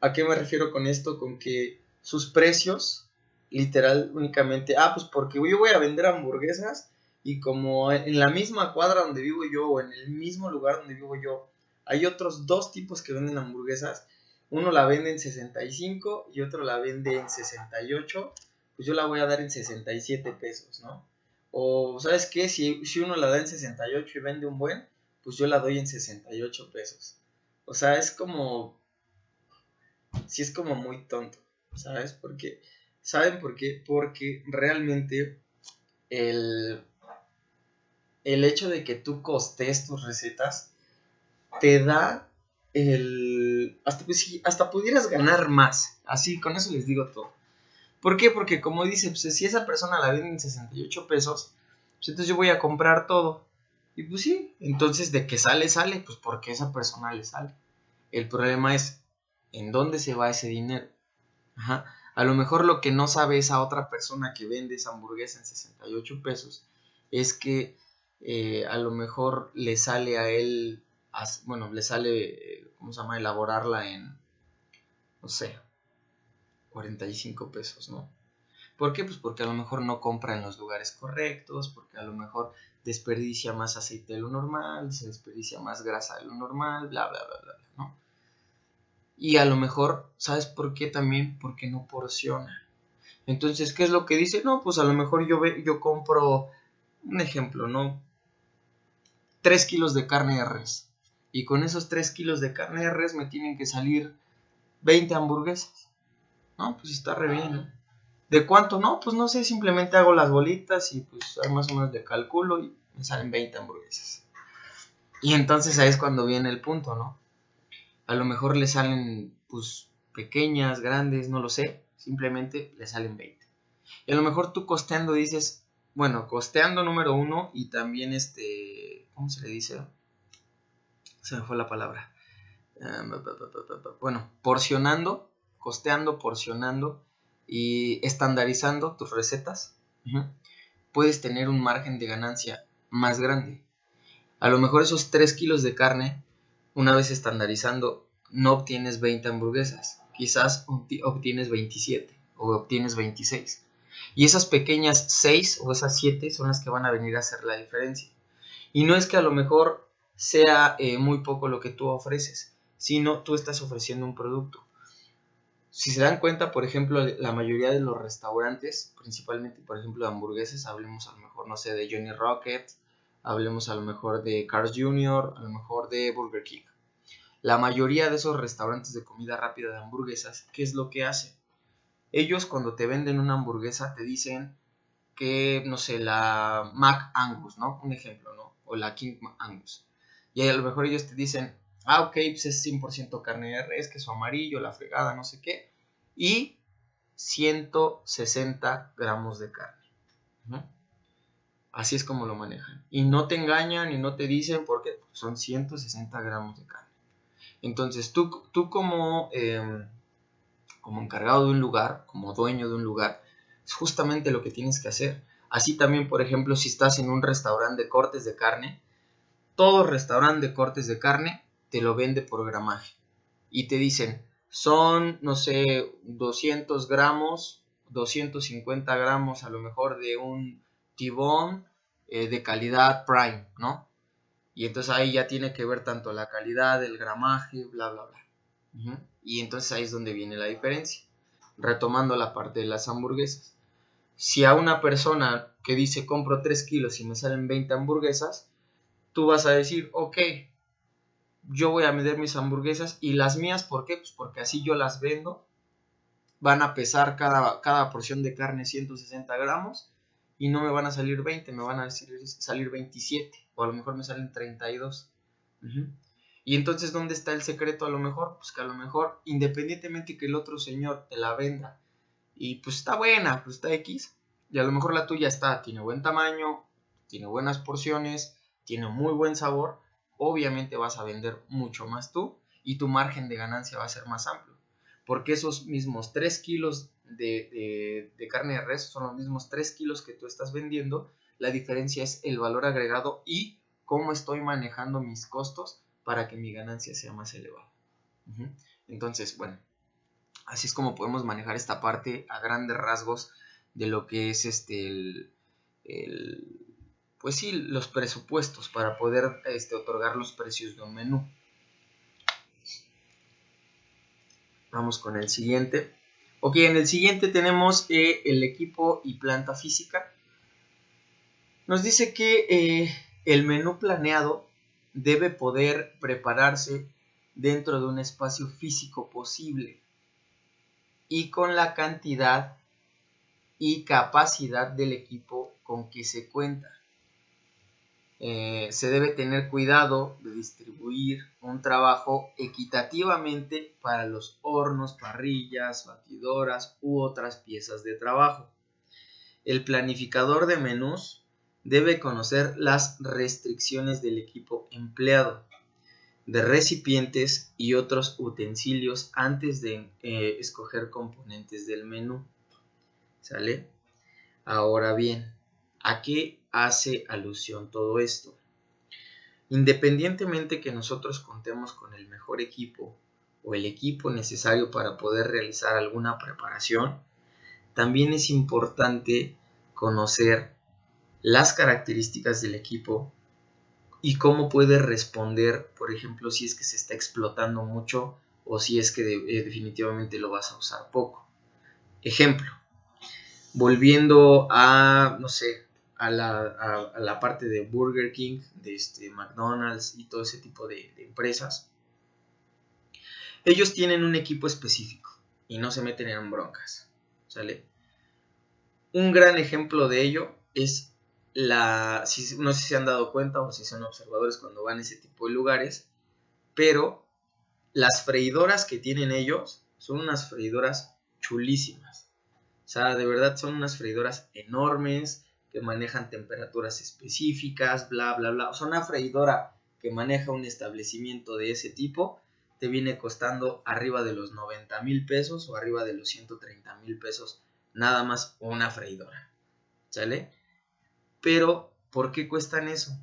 [SPEAKER 2] a qué me refiero con esto? Con que sus precios, literal, únicamente, pues porque yo voy a vender hamburguesas y como en la misma cuadra donde vivo yo o en el mismo lugar donde vivo yo, hay otros dos tipos que venden hamburguesas, uno la vende en 65 y otro la vende en 68, pues yo la voy a dar en 67 pesos, ¿no? O, ¿sabes qué? Si uno la da en 68 y vende un buen, pues yo la doy en 68 pesos. O sea, es como muy tonto, ¿sabes? Porque ¿Saben por qué? Porque realmente el hecho de que tú costees tus recetas te da hasta, pues, sí, hasta pudieras ganar más. Así, con eso les digo todo. ¿Por qué? Porque como dice, pues, si esa persona la vende en 68 pesos, pues entonces yo voy a comprar todo. Y pues sí, entonces de que sale, sale, pues porque a esa persona le sale. El problema es en dónde se va ese dinero. Ajá. A lo mejor lo que no sabe esa otra persona que vende esa hamburguesa en 68 pesos es que a lo mejor le sale a él, bueno, le sale, ¿cómo se llama? Elaborarla en, no sé, 45 pesos, ¿no? ¿Por qué? Pues porque a lo mejor no compra en los lugares correctos, porque a lo mejor desperdicia más aceite de lo normal, se desperdicia más grasa de lo normal, bla, bla, bla, bla, ¿no? Y a lo mejor, ¿sabes por qué también? Porque no porciona. Entonces, ¿qué es lo que dice? No, pues a lo mejor yo compro, un ejemplo, ¿no? 3 kilos de carne de res. Y con esos 3 kilos de carne de res me tienen que salir 20 hamburguesas. No, pues está re bien, ¿no? ¿De cuánto? No, pues no sé, simplemente hago las bolitas y pues ahí más o menos le calculo y me salen 20 hamburguesas. Y entonces ahí es cuando viene el punto, ¿no? A lo mejor le salen pues pequeñas, grandes, no lo sé, simplemente le salen 20. Y a lo mejor tú costeando dices, bueno, costeando número uno y también ¿cómo se le dice? Se me fue la palabra. Bueno, porcionando, costeando, porcionando y estandarizando tus recetas, puedes tener un margen de ganancia más grande. A lo mejor esos 3 kilos de carne, una vez estandarizando, no obtienes 20 hamburguesas, quizás obtienes 27 o obtienes 26. Y esas pequeñas 6 o esas 7 son las que van a venir a hacer la diferencia. Y no es que a lo mejor sea muy poco lo que tú ofreces, sino tú estás ofreciendo un producto. Si se dan cuenta, por ejemplo, la mayoría de los restaurantes, principalmente, por ejemplo, de hamburguesas, hablemos a lo mejor, no sé, de Johnny Rocket, hablemos a lo mejor de Carl's Jr., a lo mejor de Burger King. La mayoría de esos restaurantes de comida rápida de hamburguesas, ¿qué es lo que hacen? Ellos cuando te venden una hamburguesa te dicen que, no sé, la Mac Angus, ¿no? Un ejemplo, ¿no? O la King Angus. Y a lo mejor ellos te dicen, ok, pues es 100% carne de res, queso amarillo, la fregada, no sé qué. Y 160 gramos de carne, ¿no? Así es como lo manejan. Y no te engañan y no te dicen porque son 160 gramos de carne. Entonces tú como encargado de un lugar, como dueño de un lugar, es justamente lo que tienes que hacer. Así también, por ejemplo, si estás en un restaurante de cortes de carne, todo restaurante de cortes de carne te lo vende por gramaje. Y te dicen, son, no sé, 200 gramos, 250 gramos a lo mejor de un tibón de calidad prime, ¿no? Y entonces ahí ya tiene que ver tanto la calidad, el gramaje, bla, bla, bla. Y entonces ahí es donde viene la diferencia. Retomando la parte de las hamburguesas. Si a una persona que dice compro 3 kilos y me salen 20 hamburguesas, tú vas a decir, ok, yo voy a medir mis hamburguesas y las mías, ¿por qué? Pues porque así yo las vendo. Van a pesar cada porción de carne 160 gramos y no me van a salir 20, me van a salir 27 o a lo mejor me salen 32. Y entonces, ¿dónde está el secreto a lo mejor? Pues que a lo mejor, independientemente que el otro señor te la venda y pues está buena, pues está X, y a lo mejor la tuya tiene buen tamaño, tiene buenas porciones, tiene muy buen sabor, obviamente vas a vender mucho más tú y tu margen de ganancia va a ser más amplio. Porque esos mismos 3 kilos de carne de res son los mismos 3 kilos que tú estás vendiendo. La diferencia es el valor agregado y cómo estoy manejando mis costos para que mi ganancia sea más elevada. Entonces, bueno, así es como podemos manejar esta parte a grandes rasgos de lo que es pues sí, los presupuestos para poder otorgar los precios de un menú. Vamos con el siguiente. Ok, en el siguiente tenemos el equipo y planta física. Nos dice que el menú planeado debe poder prepararse dentro de un espacio físico posible y con la cantidad y capacidad del equipo con que se cuenta. Se debe tener cuidado de distribuir un trabajo equitativamente para los hornos, parrillas, batidoras u otras piezas de trabajo. El planificador de menús debe conocer las restricciones del equipo empleado, de recipientes y otros utensilios antes de escoger componentes del menú. ¿Sale? Ahora bien, ¿a qué hace alusión todo esto? Independientemente que nosotros contemos con el mejor equipo o el equipo necesario para poder realizar alguna preparación, también es importante conocer las características del equipo y cómo puede responder, por ejemplo, si es que se está explotando mucho o si es que definitivamente lo vas a usar poco. Ejemplo, volviendo a, no sé, a la parte de Burger King, de McDonald's y todo ese tipo de empresas, ellos tienen un equipo específico y no se meten en broncas, ¿sale? Un gran ejemplo de ello es no sé si se han dado cuenta o si son observadores cuando van a ese tipo de lugares, pero las freidoras que tienen ellos son unas freidoras chulísimas. O sea, de verdad son unas freidoras enormes que manejan temperaturas específicas, bla, bla, bla. O sea, una freidora que maneja un establecimiento de ese tipo te viene costando arriba de los 90,000 pesos o arriba de los 130,000 pesos nada más una freidora, ¿sale? Pero, ¿por qué cuestan eso?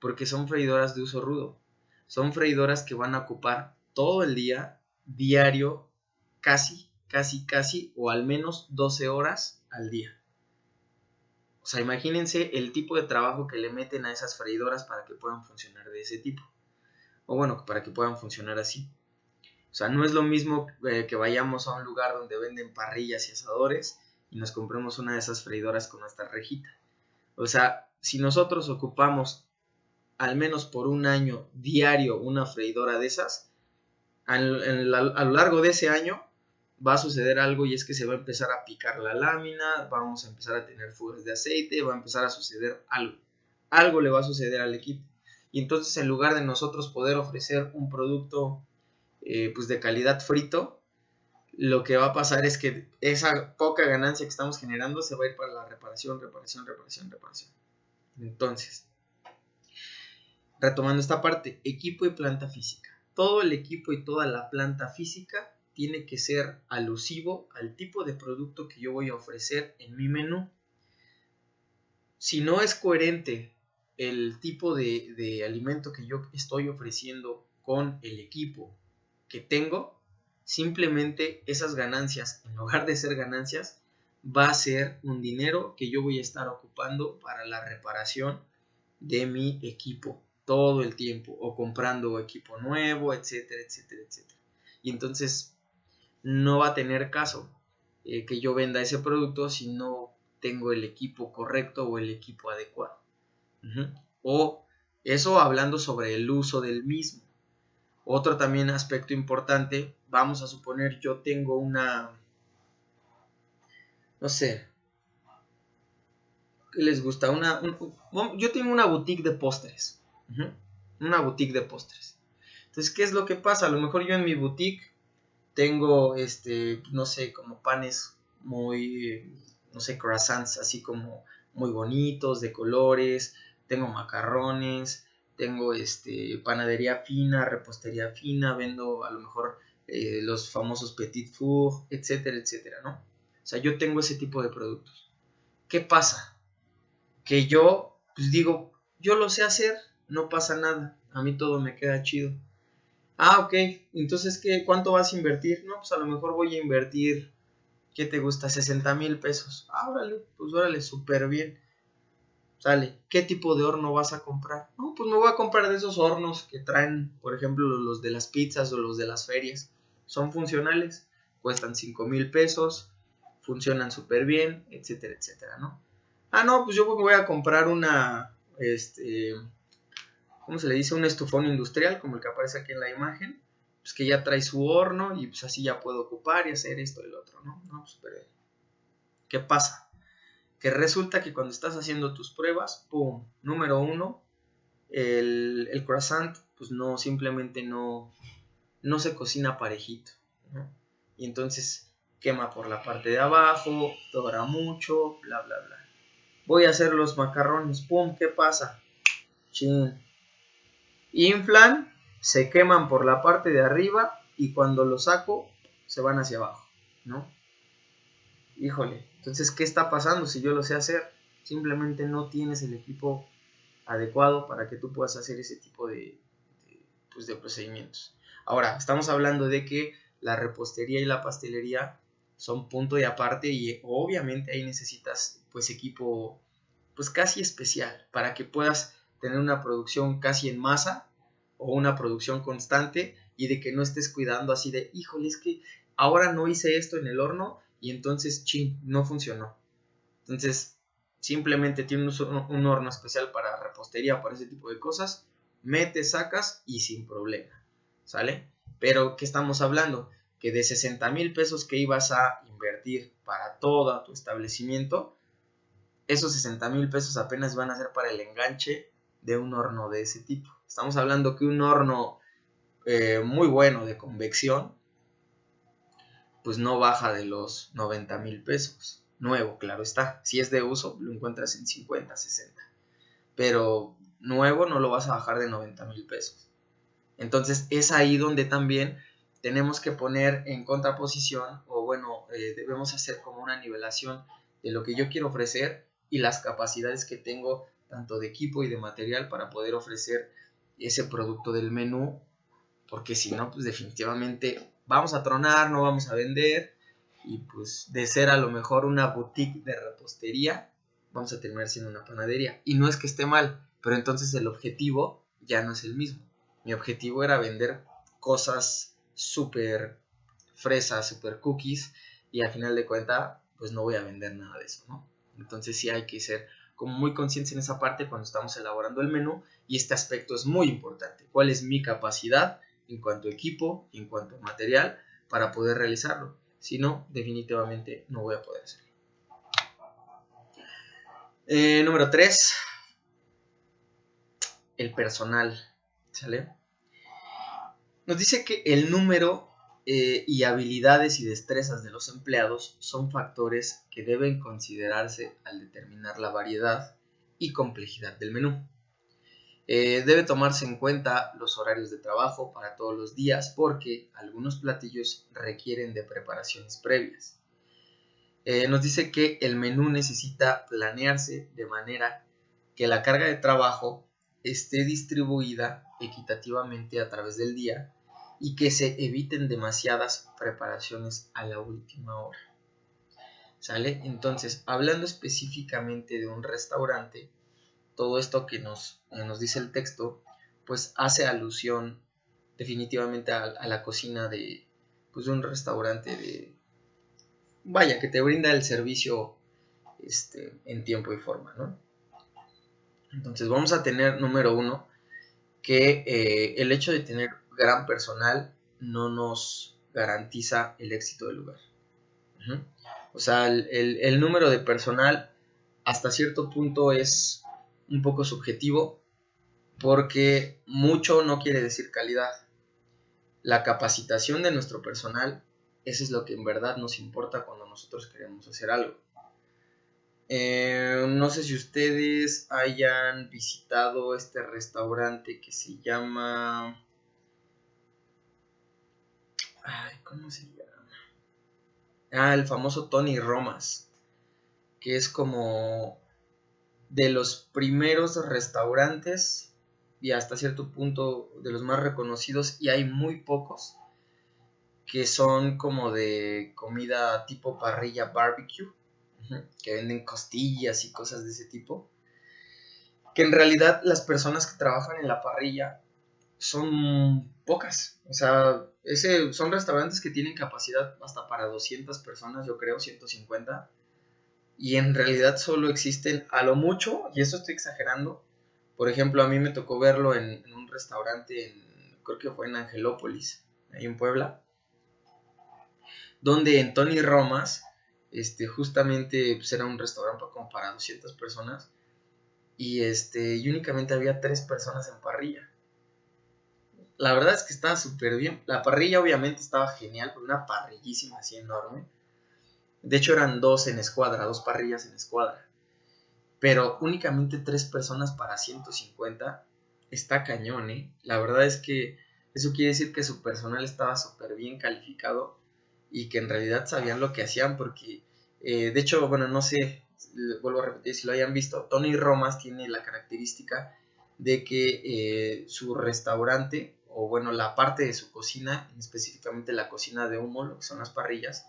[SPEAKER 2] Porque son freidoras de uso rudo. Son freidoras que van a ocupar todo el día, diario, casi, o al menos 12 horas al día. O sea, imagínense el tipo de trabajo que le meten a esas freidoras para que puedan funcionar de ese tipo. O bueno, para que puedan funcionar así. O sea, no es lo mismo que vayamos a un lugar donde venden parrillas y asadores y nos compremos una de esas freidoras con nuestra rejita. O sea, si nosotros ocupamos al menos por un año diario una freidora de esas, a lo largo de ese año va a suceder algo y es que se va a empezar a picar la lámina, vamos a empezar a tener fugas de aceite, va a empezar a suceder algo. Algo le va a suceder al equipo. Y entonces en lugar de nosotros poder ofrecer un producto pues de calidad frito, lo que va a pasar es que esa poca ganancia que estamos generando se va a ir para la reparación. Entonces, retomando esta parte, equipo y planta física. Todo el equipo y toda la planta física tiene que ser alusivo al tipo de producto que yo voy a ofrecer en mi menú. Si no es coherente el tipo de alimento que yo estoy ofreciendo con el equipo que tengo, simplemente esas ganancias, en lugar de ser ganancias, va a ser un dinero que yo voy a estar ocupando para la reparación de mi equipo todo el tiempo, o comprando equipo nuevo, etcétera, etcétera, etcétera. Y entonces no va a tener caso que yo venda ese producto si no tengo el equipo correcto o el equipo adecuado. O eso hablando sobre el uso del mismo. Otro también aspecto importante, vamos a suponer yo tengo una, no sé, ¿qué les gusta? Yo tengo una boutique de postres. Una boutique de postres. Entonces, ¿qué es lo que pasa? A lo mejor yo en mi boutique tengo, no sé, como panes muy, no sé, croissants así como muy bonitos, de colores, tengo macarrones, tengo panadería fina, repostería fina, vendo a lo mejor los famosos petit four, etcétera, etcétera, ¿no? O sea, yo tengo ese tipo de productos. ¿Qué pasa? Que yo, pues digo, yo lo sé hacer, no pasa nada, a mí todo me queda chido. Ah, ok, entonces, ¿cuánto vas a invertir? No, pues a lo mejor voy a invertir, ¿qué te gusta? 60,000 pesos. Ah, órale, súper bien. Sale, ¿qué tipo de horno vas a comprar? No, pues me voy a comprar de esos hornos que traen, por ejemplo, los de las pizzas o los de las ferias. Son funcionales, cuestan 5,000 pesos, funcionan súper bien, etcétera, etcétera, ¿no? Ah, no, pues yo me voy a comprar una, ¿cómo se le dice? Un estufón industrial, como el que aparece aquí en la imagen, pues que ya trae su horno y pues así ya puedo ocupar y hacer esto y lo otro, ¿no? No, súper bien. ¿Qué pasa? Que resulta que cuando estás haciendo tus pruebas, ¡pum! Número 1, el croissant, pues no, simplemente no se cocina parejito, ¿no? Y entonces quema por la parte de abajo, dora mucho, bla, bla, bla. Voy a hacer los macarrones, ¡pum! ¿Qué pasa? Chin. Inflan, se queman por la parte de arriba y cuando los saco, se van hacia abajo, ¿no? Híjole, entonces, ¿qué está pasando si yo lo sé hacer? Simplemente no tienes el equipo adecuado para que tú puedas hacer ese tipo de procedimientos. Ahora, estamos hablando de que la repostería y la pastelería son punto y aparte y obviamente ahí necesitas pues equipo pues casi especial para que puedas tener una producción casi en masa o una producción constante y de que no estés cuidando así de, híjole, es que ahora no hice esto en el horno y entonces, no funcionó. Entonces, simplemente tienes un horno especial para repostería, para ese tipo de cosas, metes, sacas y sin problema, ¿sale? Pero, ¿qué estamos hablando? Que de 60,000 pesos que ibas a invertir para todo tu establecimiento, esos 60,000 pesos apenas van a ser para el enganche de un horno de ese tipo. Estamos hablando que un horno muy bueno de convección, pues no baja de los 90,000 pesos. Nuevo, claro está. Si es de uso, lo encuentras en 50, 60. Pero nuevo no lo vas a bajar de 90,000 pesos. Entonces es ahí donde también tenemos que poner en contraposición, o bueno, debemos hacer como una nivelación de lo que yo quiero ofrecer y las capacidades que tengo tanto de equipo y de material para poder ofrecer ese producto del menú, porque si no, pues definitivamente vamos a tronar, no vamos a vender, y pues de ser a lo mejor una boutique de repostería, vamos a terminar siendo una panadería. Y no es que esté mal, pero entonces el objetivo ya no es el mismo. Mi objetivo era vender cosas súper fresas, súper cookies, y al final de cuentas, pues no voy a vender nada de eso, ¿no? Entonces sí hay que ser como muy conscientes en esa parte cuando estamos elaborando el menú, y este aspecto es muy importante. ¿Cuál es mi capacidad en cuanto a equipo y en cuanto a material para poder realizarlo? Si no, definitivamente no voy a poder hacerlo. Número 3, el personal, ¿sale? Nos dice que el número y habilidades y destrezas de los empleados son factores que deben considerarse al determinar la variedad y complejidad del menú. Debe tomarse en cuenta los horarios de trabajo para todos los días porque algunos platillos requieren de preparaciones previas. Nos dice que el menú necesita planearse de manera que la carga de trabajo esté distribuida equitativamente a través del día y que se eviten demasiadas preparaciones a la última hora. ¿Sale? Entonces, hablando específicamente de un restaurante, todo esto que nos dice el texto, pues hace alusión definitivamente a la cocina de un restaurante que te brinda el servicio en tiempo y forma, ¿no? Entonces vamos a tener, número 1, que el hecho de tener gran personal no nos garantiza el éxito del lugar. O sea, el número de personal hasta cierto punto es un poco subjetivo porque mucho no quiere decir calidad. La capacitación de nuestro personal, eso es lo que en verdad nos importa cuando nosotros queremos hacer algo. No sé si ustedes hayan visitado este restaurante que se llama... ¿cómo se llama? El famoso Tony Romas, que es como de los primeros restaurantes y hasta cierto punto de los más reconocidos, y hay muy pocos que son como de comida tipo parrilla barbecue, que venden costillas y cosas de ese tipo, que en realidad las personas que trabajan en la parrilla son pocas. O sea, son restaurantes que tienen capacidad hasta para 200 personas, yo creo, 150, y en realidad solo existen a lo mucho, y eso estoy exagerando. Por ejemplo, a mí me tocó verlo en un restaurante, creo que fue en Angelópolis, ahí en Puebla, donde en Tony Romas justamente pues, era un restaurante como para 200 personas y únicamente había 3 personas en parrilla. La verdad es que estaba súper bien. La parrilla obviamente estaba genial, una parrillísima así enorme. De hecho eran 2 en escuadra, 2 parrillas en escuadra. Pero únicamente 3 personas para 150 está cañón, ¿eh? La verdad es que eso quiere decir que su personal estaba súper bien calificado y que en realidad sabían lo que hacían porque, de hecho, bueno, no sé, vuelvo a repetir si lo hayan visto, Tony Romas tiene la característica de que su restaurante, o bueno, la parte de su cocina, específicamente la cocina de humo, lo que son las parrillas,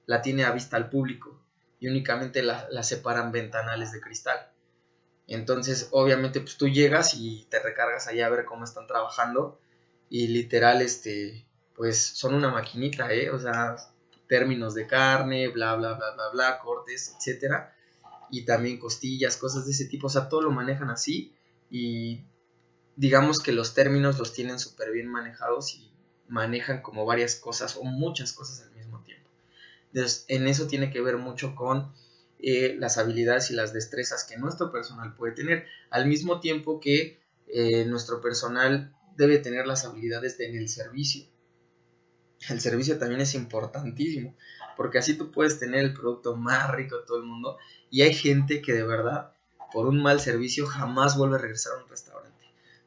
[SPEAKER 2] la tiene a vista al público y únicamente la separan ventanales de cristal. Entonces, obviamente, pues tú llegas y te recargas allá a ver cómo están trabajando y literal, pues son una maquinita, o sea, términos de carne, bla, bla, bla, bla, bla, cortes, etcétera, y también costillas, cosas de ese tipo, o sea, todo lo manejan así y digamos que los términos los tienen súper bien manejados y manejan como varias cosas o muchas cosas al mismo tiempo. Entonces, en eso tiene que ver mucho con las habilidades y las destrezas que nuestro personal puede tener, al mismo tiempo que nuestro personal debe tener las habilidades en el servicio. El servicio también es importantísimo, porque así tú puedes tener el producto más rico de todo el mundo y hay gente que de verdad, por un mal servicio, jamás vuelve a regresar a un restaurante.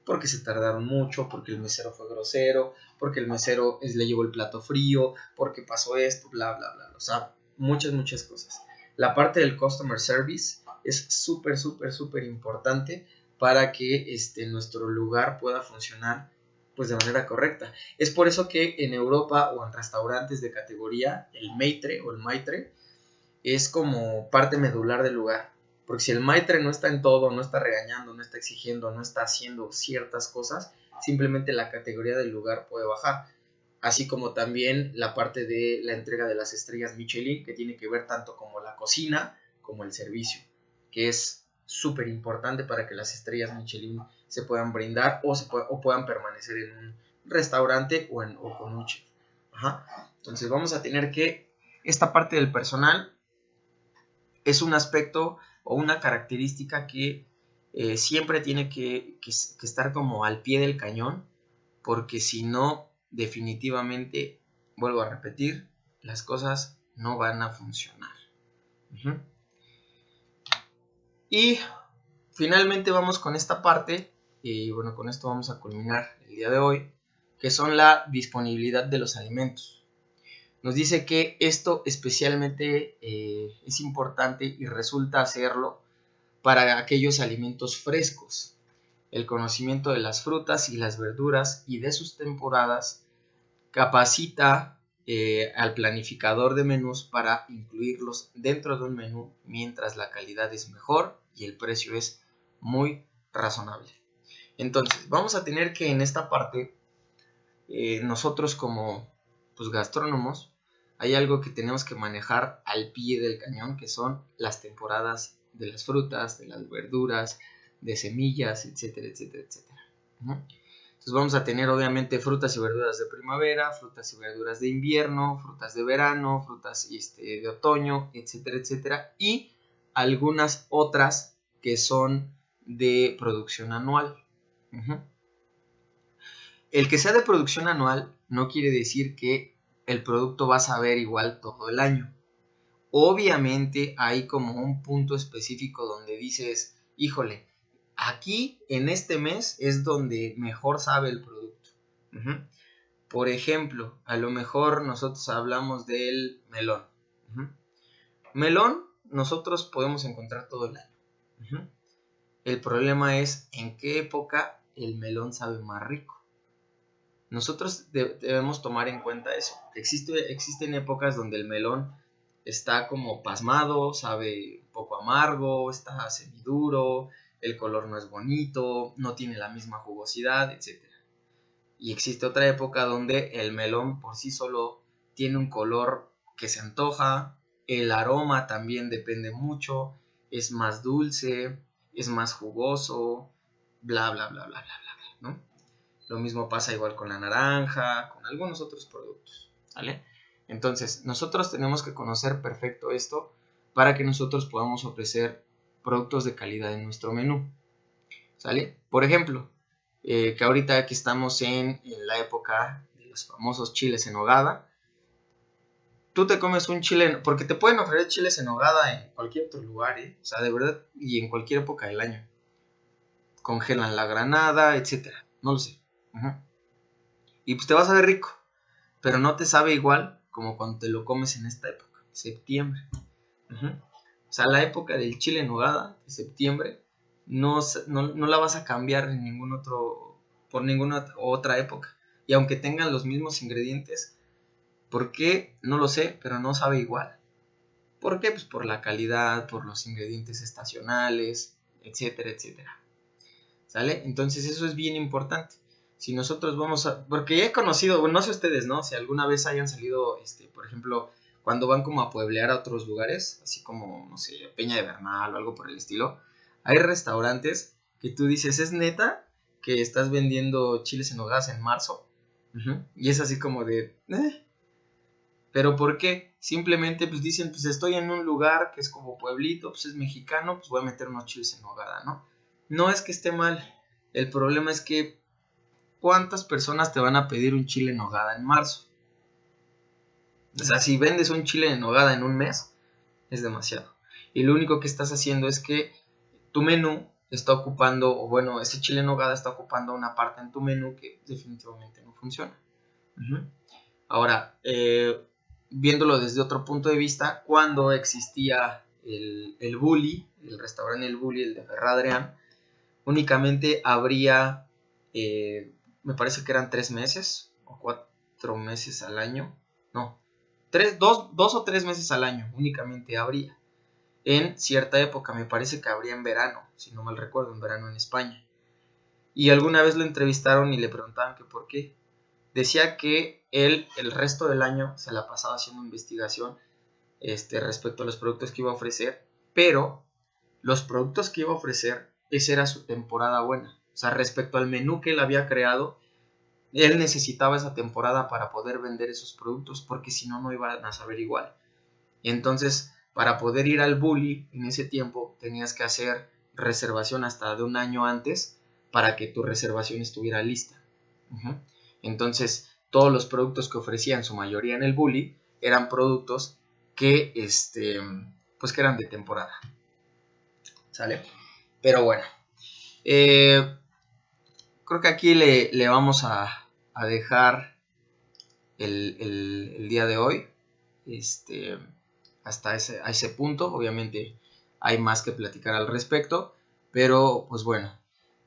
[SPEAKER 2] Porque se tardaron mucho, porque el mesero fue grosero, porque el mesero le llevó el plato frío, porque pasó esto, bla, bla, bla. O sea, muchas cosas. La parte del customer service es súper, súper, súper importante para que nuestro lugar pueda funcionar pues de manera correcta. Es por eso que en Europa o en restaurantes de categoría, el maitre o el maitre es como parte medular del lugar. Porque si el maitre no está en todo, no está regañando, no está exigiendo, no está haciendo ciertas cosas, simplemente la categoría del lugar puede bajar. Así como también la parte de la entrega de las estrellas Michelin, que tiene que ver tanto como la cocina como el servicio, que es súper importante para que las estrellas Michelin se puedan brindar o puedan permanecer en un restaurante o con un chef. Ajá. Entonces vamos a tener que esta parte del personal es un aspecto o una característica que siempre tiene que estar como al pie del cañón, porque si no, definitivamente, vuelvo a repetir, las cosas no van a funcionar. Y finalmente vamos con esta parte, y bueno, con esto vamos a culminar el día de hoy, que son la disponibilidad de los alimentos. Nos dice que esto especialmente es importante y resulta hacerlo para aquellos alimentos frescos. El conocimiento de las frutas y las verduras y de sus temporadas capacita al planificador de menús para incluirlos dentro de un menú mientras la calidad es mejor y el precio es muy razonable. Entonces, vamos a tener que en esta parte, nosotros como pues, gastrónomos, hay algo que tenemos que manejar al pie del cañón, que son las temporadas de las frutas, de las verduras, de semillas, etcétera, etcétera, etcétera. Entonces vamos a tener obviamente frutas y verduras de primavera, frutas y verduras de invierno, frutas de verano, frutas de otoño, etcétera, etcétera, y algunas otras que son de producción anual. El que sea de producción anual no quiere decir que el producto va a saber igual todo el año. Obviamente hay como un punto específico donde dices, híjole, aquí en este mes es donde mejor sabe el producto. Por ejemplo, a lo mejor nosotros hablamos del melón. Melón nosotros podemos encontrar todo el año. El problema es en qué época el melón sabe más rico. Nosotros debemos tomar en cuenta eso. Existen épocas donde el melón está como pasmado, sabe un poco amargo, está semiduro, el color no es bonito, no tiene la misma jugosidad, etc. Y existe otra época donde el melón por sí solo tiene un color que se antoja, el aroma también depende mucho, es más dulce, es más jugoso, bla, bla, bla, bla, bla, bla, ¿no? Lo mismo pasa igual con la naranja, con algunos otros productos, ¿vale? Entonces, nosotros tenemos que conocer perfecto esto para que nosotros podamos ofrecer productos de calidad en nuestro menú. ¿Sale? Por ejemplo, que ahorita aquí estamos en la época de los famosos chiles en nogada. Tú te comes un chile, porque te pueden ofrecer chiles en nogada en cualquier otro lugar, ¿eh? O sea, de verdad, y en cualquier época del año. Congelan la granada, etcétera. No lo sé. Y pues te va a saber rico, pero no te sabe igual como cuando te lo comes en esta época, septiembre. O sea, la época del chile en nogada, de septiembre, no la vas a cambiar en por ninguna otra época. Y aunque tengan los mismos ingredientes, ¿por qué? No lo sé, pero no sabe igual. ¿Por qué? Pues por la calidad, por los ingredientes estacionales, etcétera, etcétera. ¿Sale? Entonces eso es bien importante. Si nosotros vamos a... Porque ya he conocido, bueno, no sé ustedes, ¿no? Si alguna vez hayan salido, por ejemplo, cuando van como a pueblear a otros lugares, así como, no sé, Peña de Bernal o algo por el estilo, hay restaurantes que tú dices, ¿es neta que estás vendiendo chiles en nogada en marzo? Y es así como de... ¿Pero por qué? Simplemente pues dicen, pues estoy en un lugar que es como pueblito, pues es mexicano, pues voy a meter unos chiles en nogada, ¿no? No es que esté mal, el problema es que ¿cuántas personas te van a pedir un chile en nogada en marzo? O sea, si vendes un chile en nogada en un mes, es demasiado. Y lo único que estás haciendo es que tu menú está ocupando, o bueno, ese chile en nogada está ocupando una parte en tu menú que definitivamente no funciona. Ahora, viéndolo desde otro punto de vista, cuando existía el Bully, el restaurante El Bully, el de Ferrá Adrián, únicamente habría, me parece que eran 3 meses o 4 meses al año, no, 2 o 3 meses al año únicamente habría. En cierta época, me parece que habría en verano, si no mal recuerdo, en verano en España. Y alguna vez lo entrevistaron y le preguntaban que por qué. Decía que él el resto del año se la pasaba haciendo investigación respecto a los productos que iba a ofrecer, pero los productos que iba a ofrecer, esa era su temporada buena. O sea, respecto al menú que él había creado, él necesitaba esa temporada para poder vender esos productos, porque si no, no iban a saber igual. Entonces, para poder ir al Bully en ese tiempo, tenías que hacer reservación hasta de un año antes para que tu reservación estuviera lista. Entonces, todos los productos que ofrecían, su mayoría en el Bully, eran productos que, pues que eran de temporada. ¿Sale? Pero bueno, creo que aquí le vamos a dejar el día de hoy. Hasta a ese punto, obviamente hay más que platicar al respecto, pero pues bueno,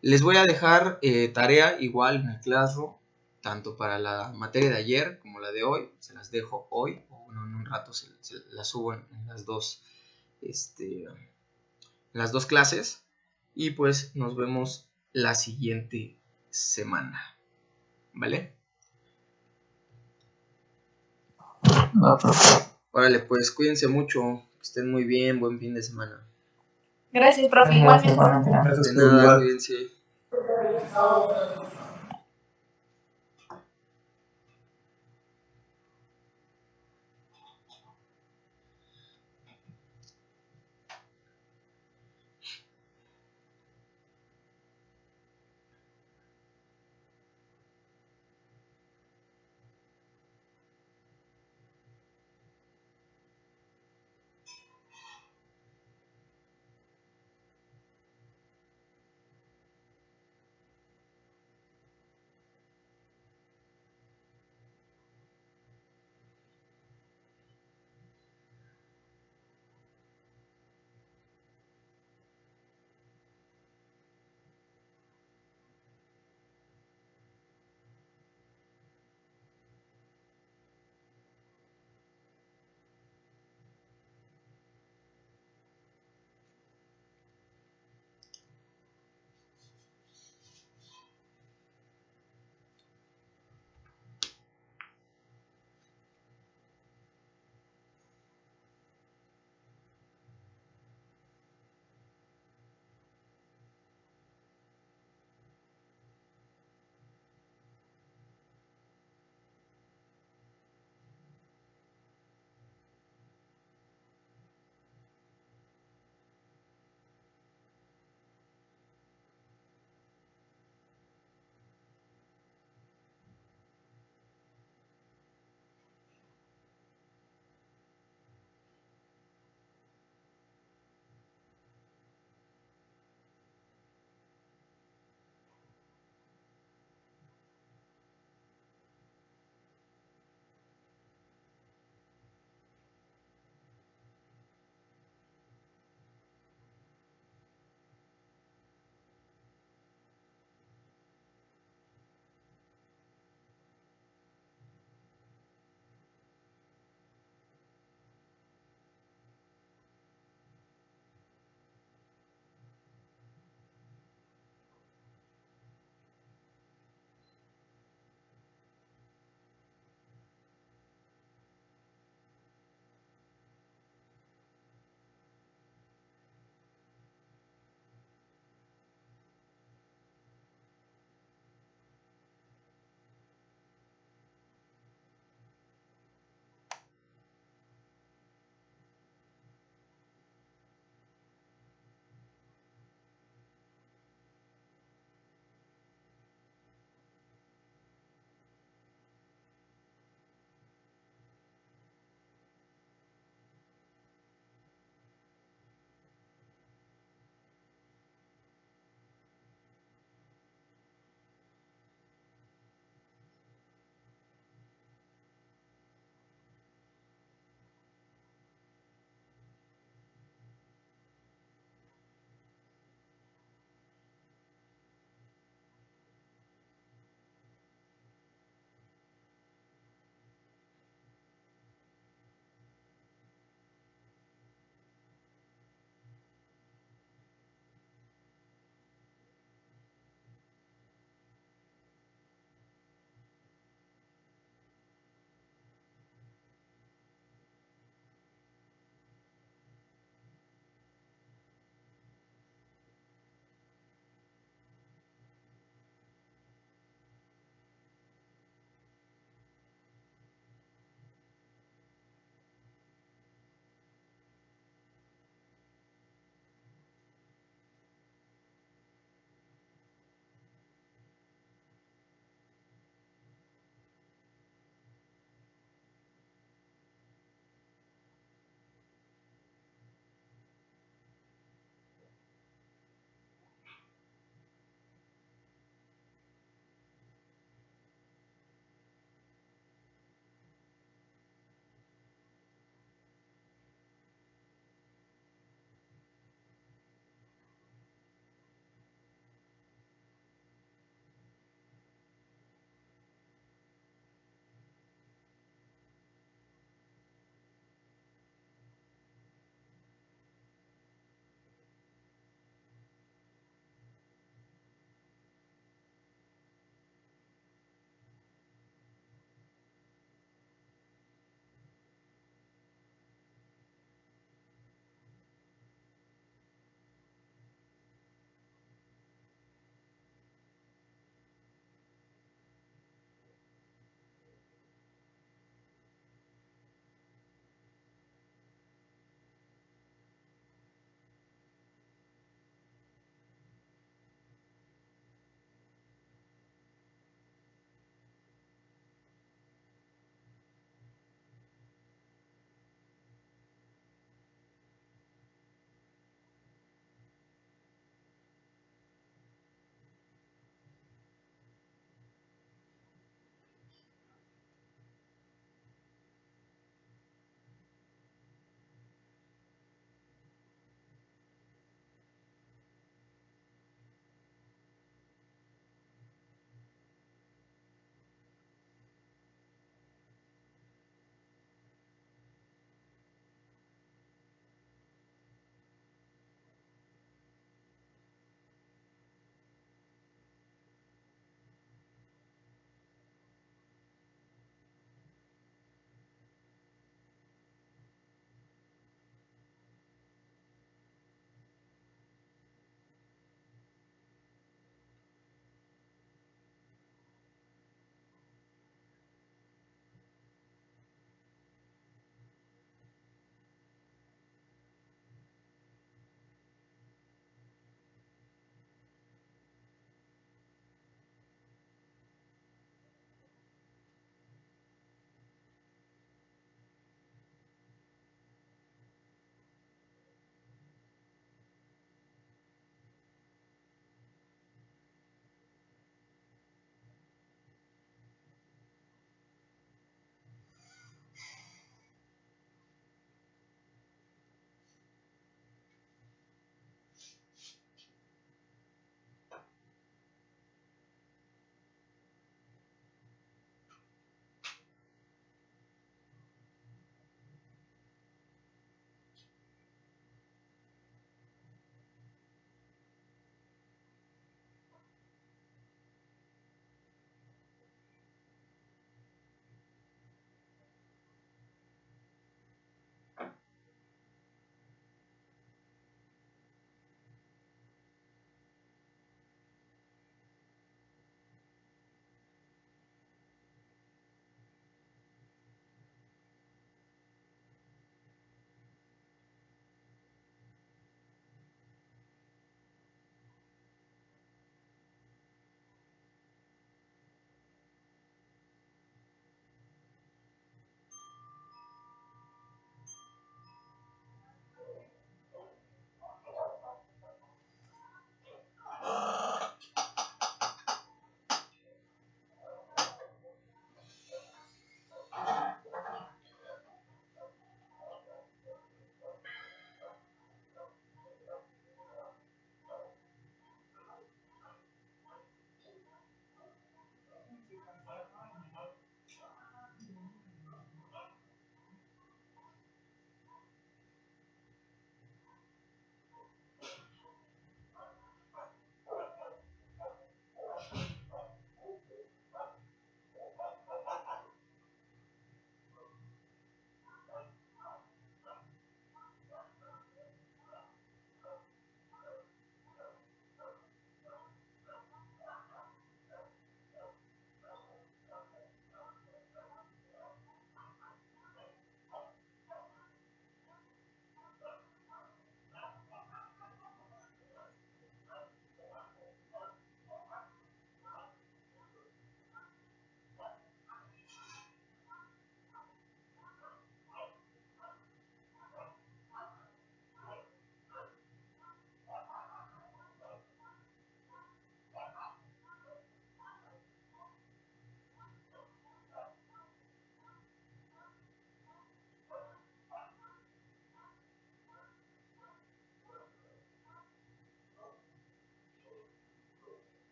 [SPEAKER 2] les voy a dejar tarea igual en el Classroom, tanto para la materia de ayer como la de hoy, se las dejo hoy, o bueno, en un rato se las subo en las dos, las dos clases, y pues nos vemos la siguiente semana, ¿vale?
[SPEAKER 3] No, profe.
[SPEAKER 2] Órale, pues cuídense mucho, que estén muy bien, buen fin de semana.
[SPEAKER 4] Gracias, profe.
[SPEAKER 3] Gracias,
[SPEAKER 4] Igualmente.
[SPEAKER 3] igualmente.
[SPEAKER 2] De nada, cuídense.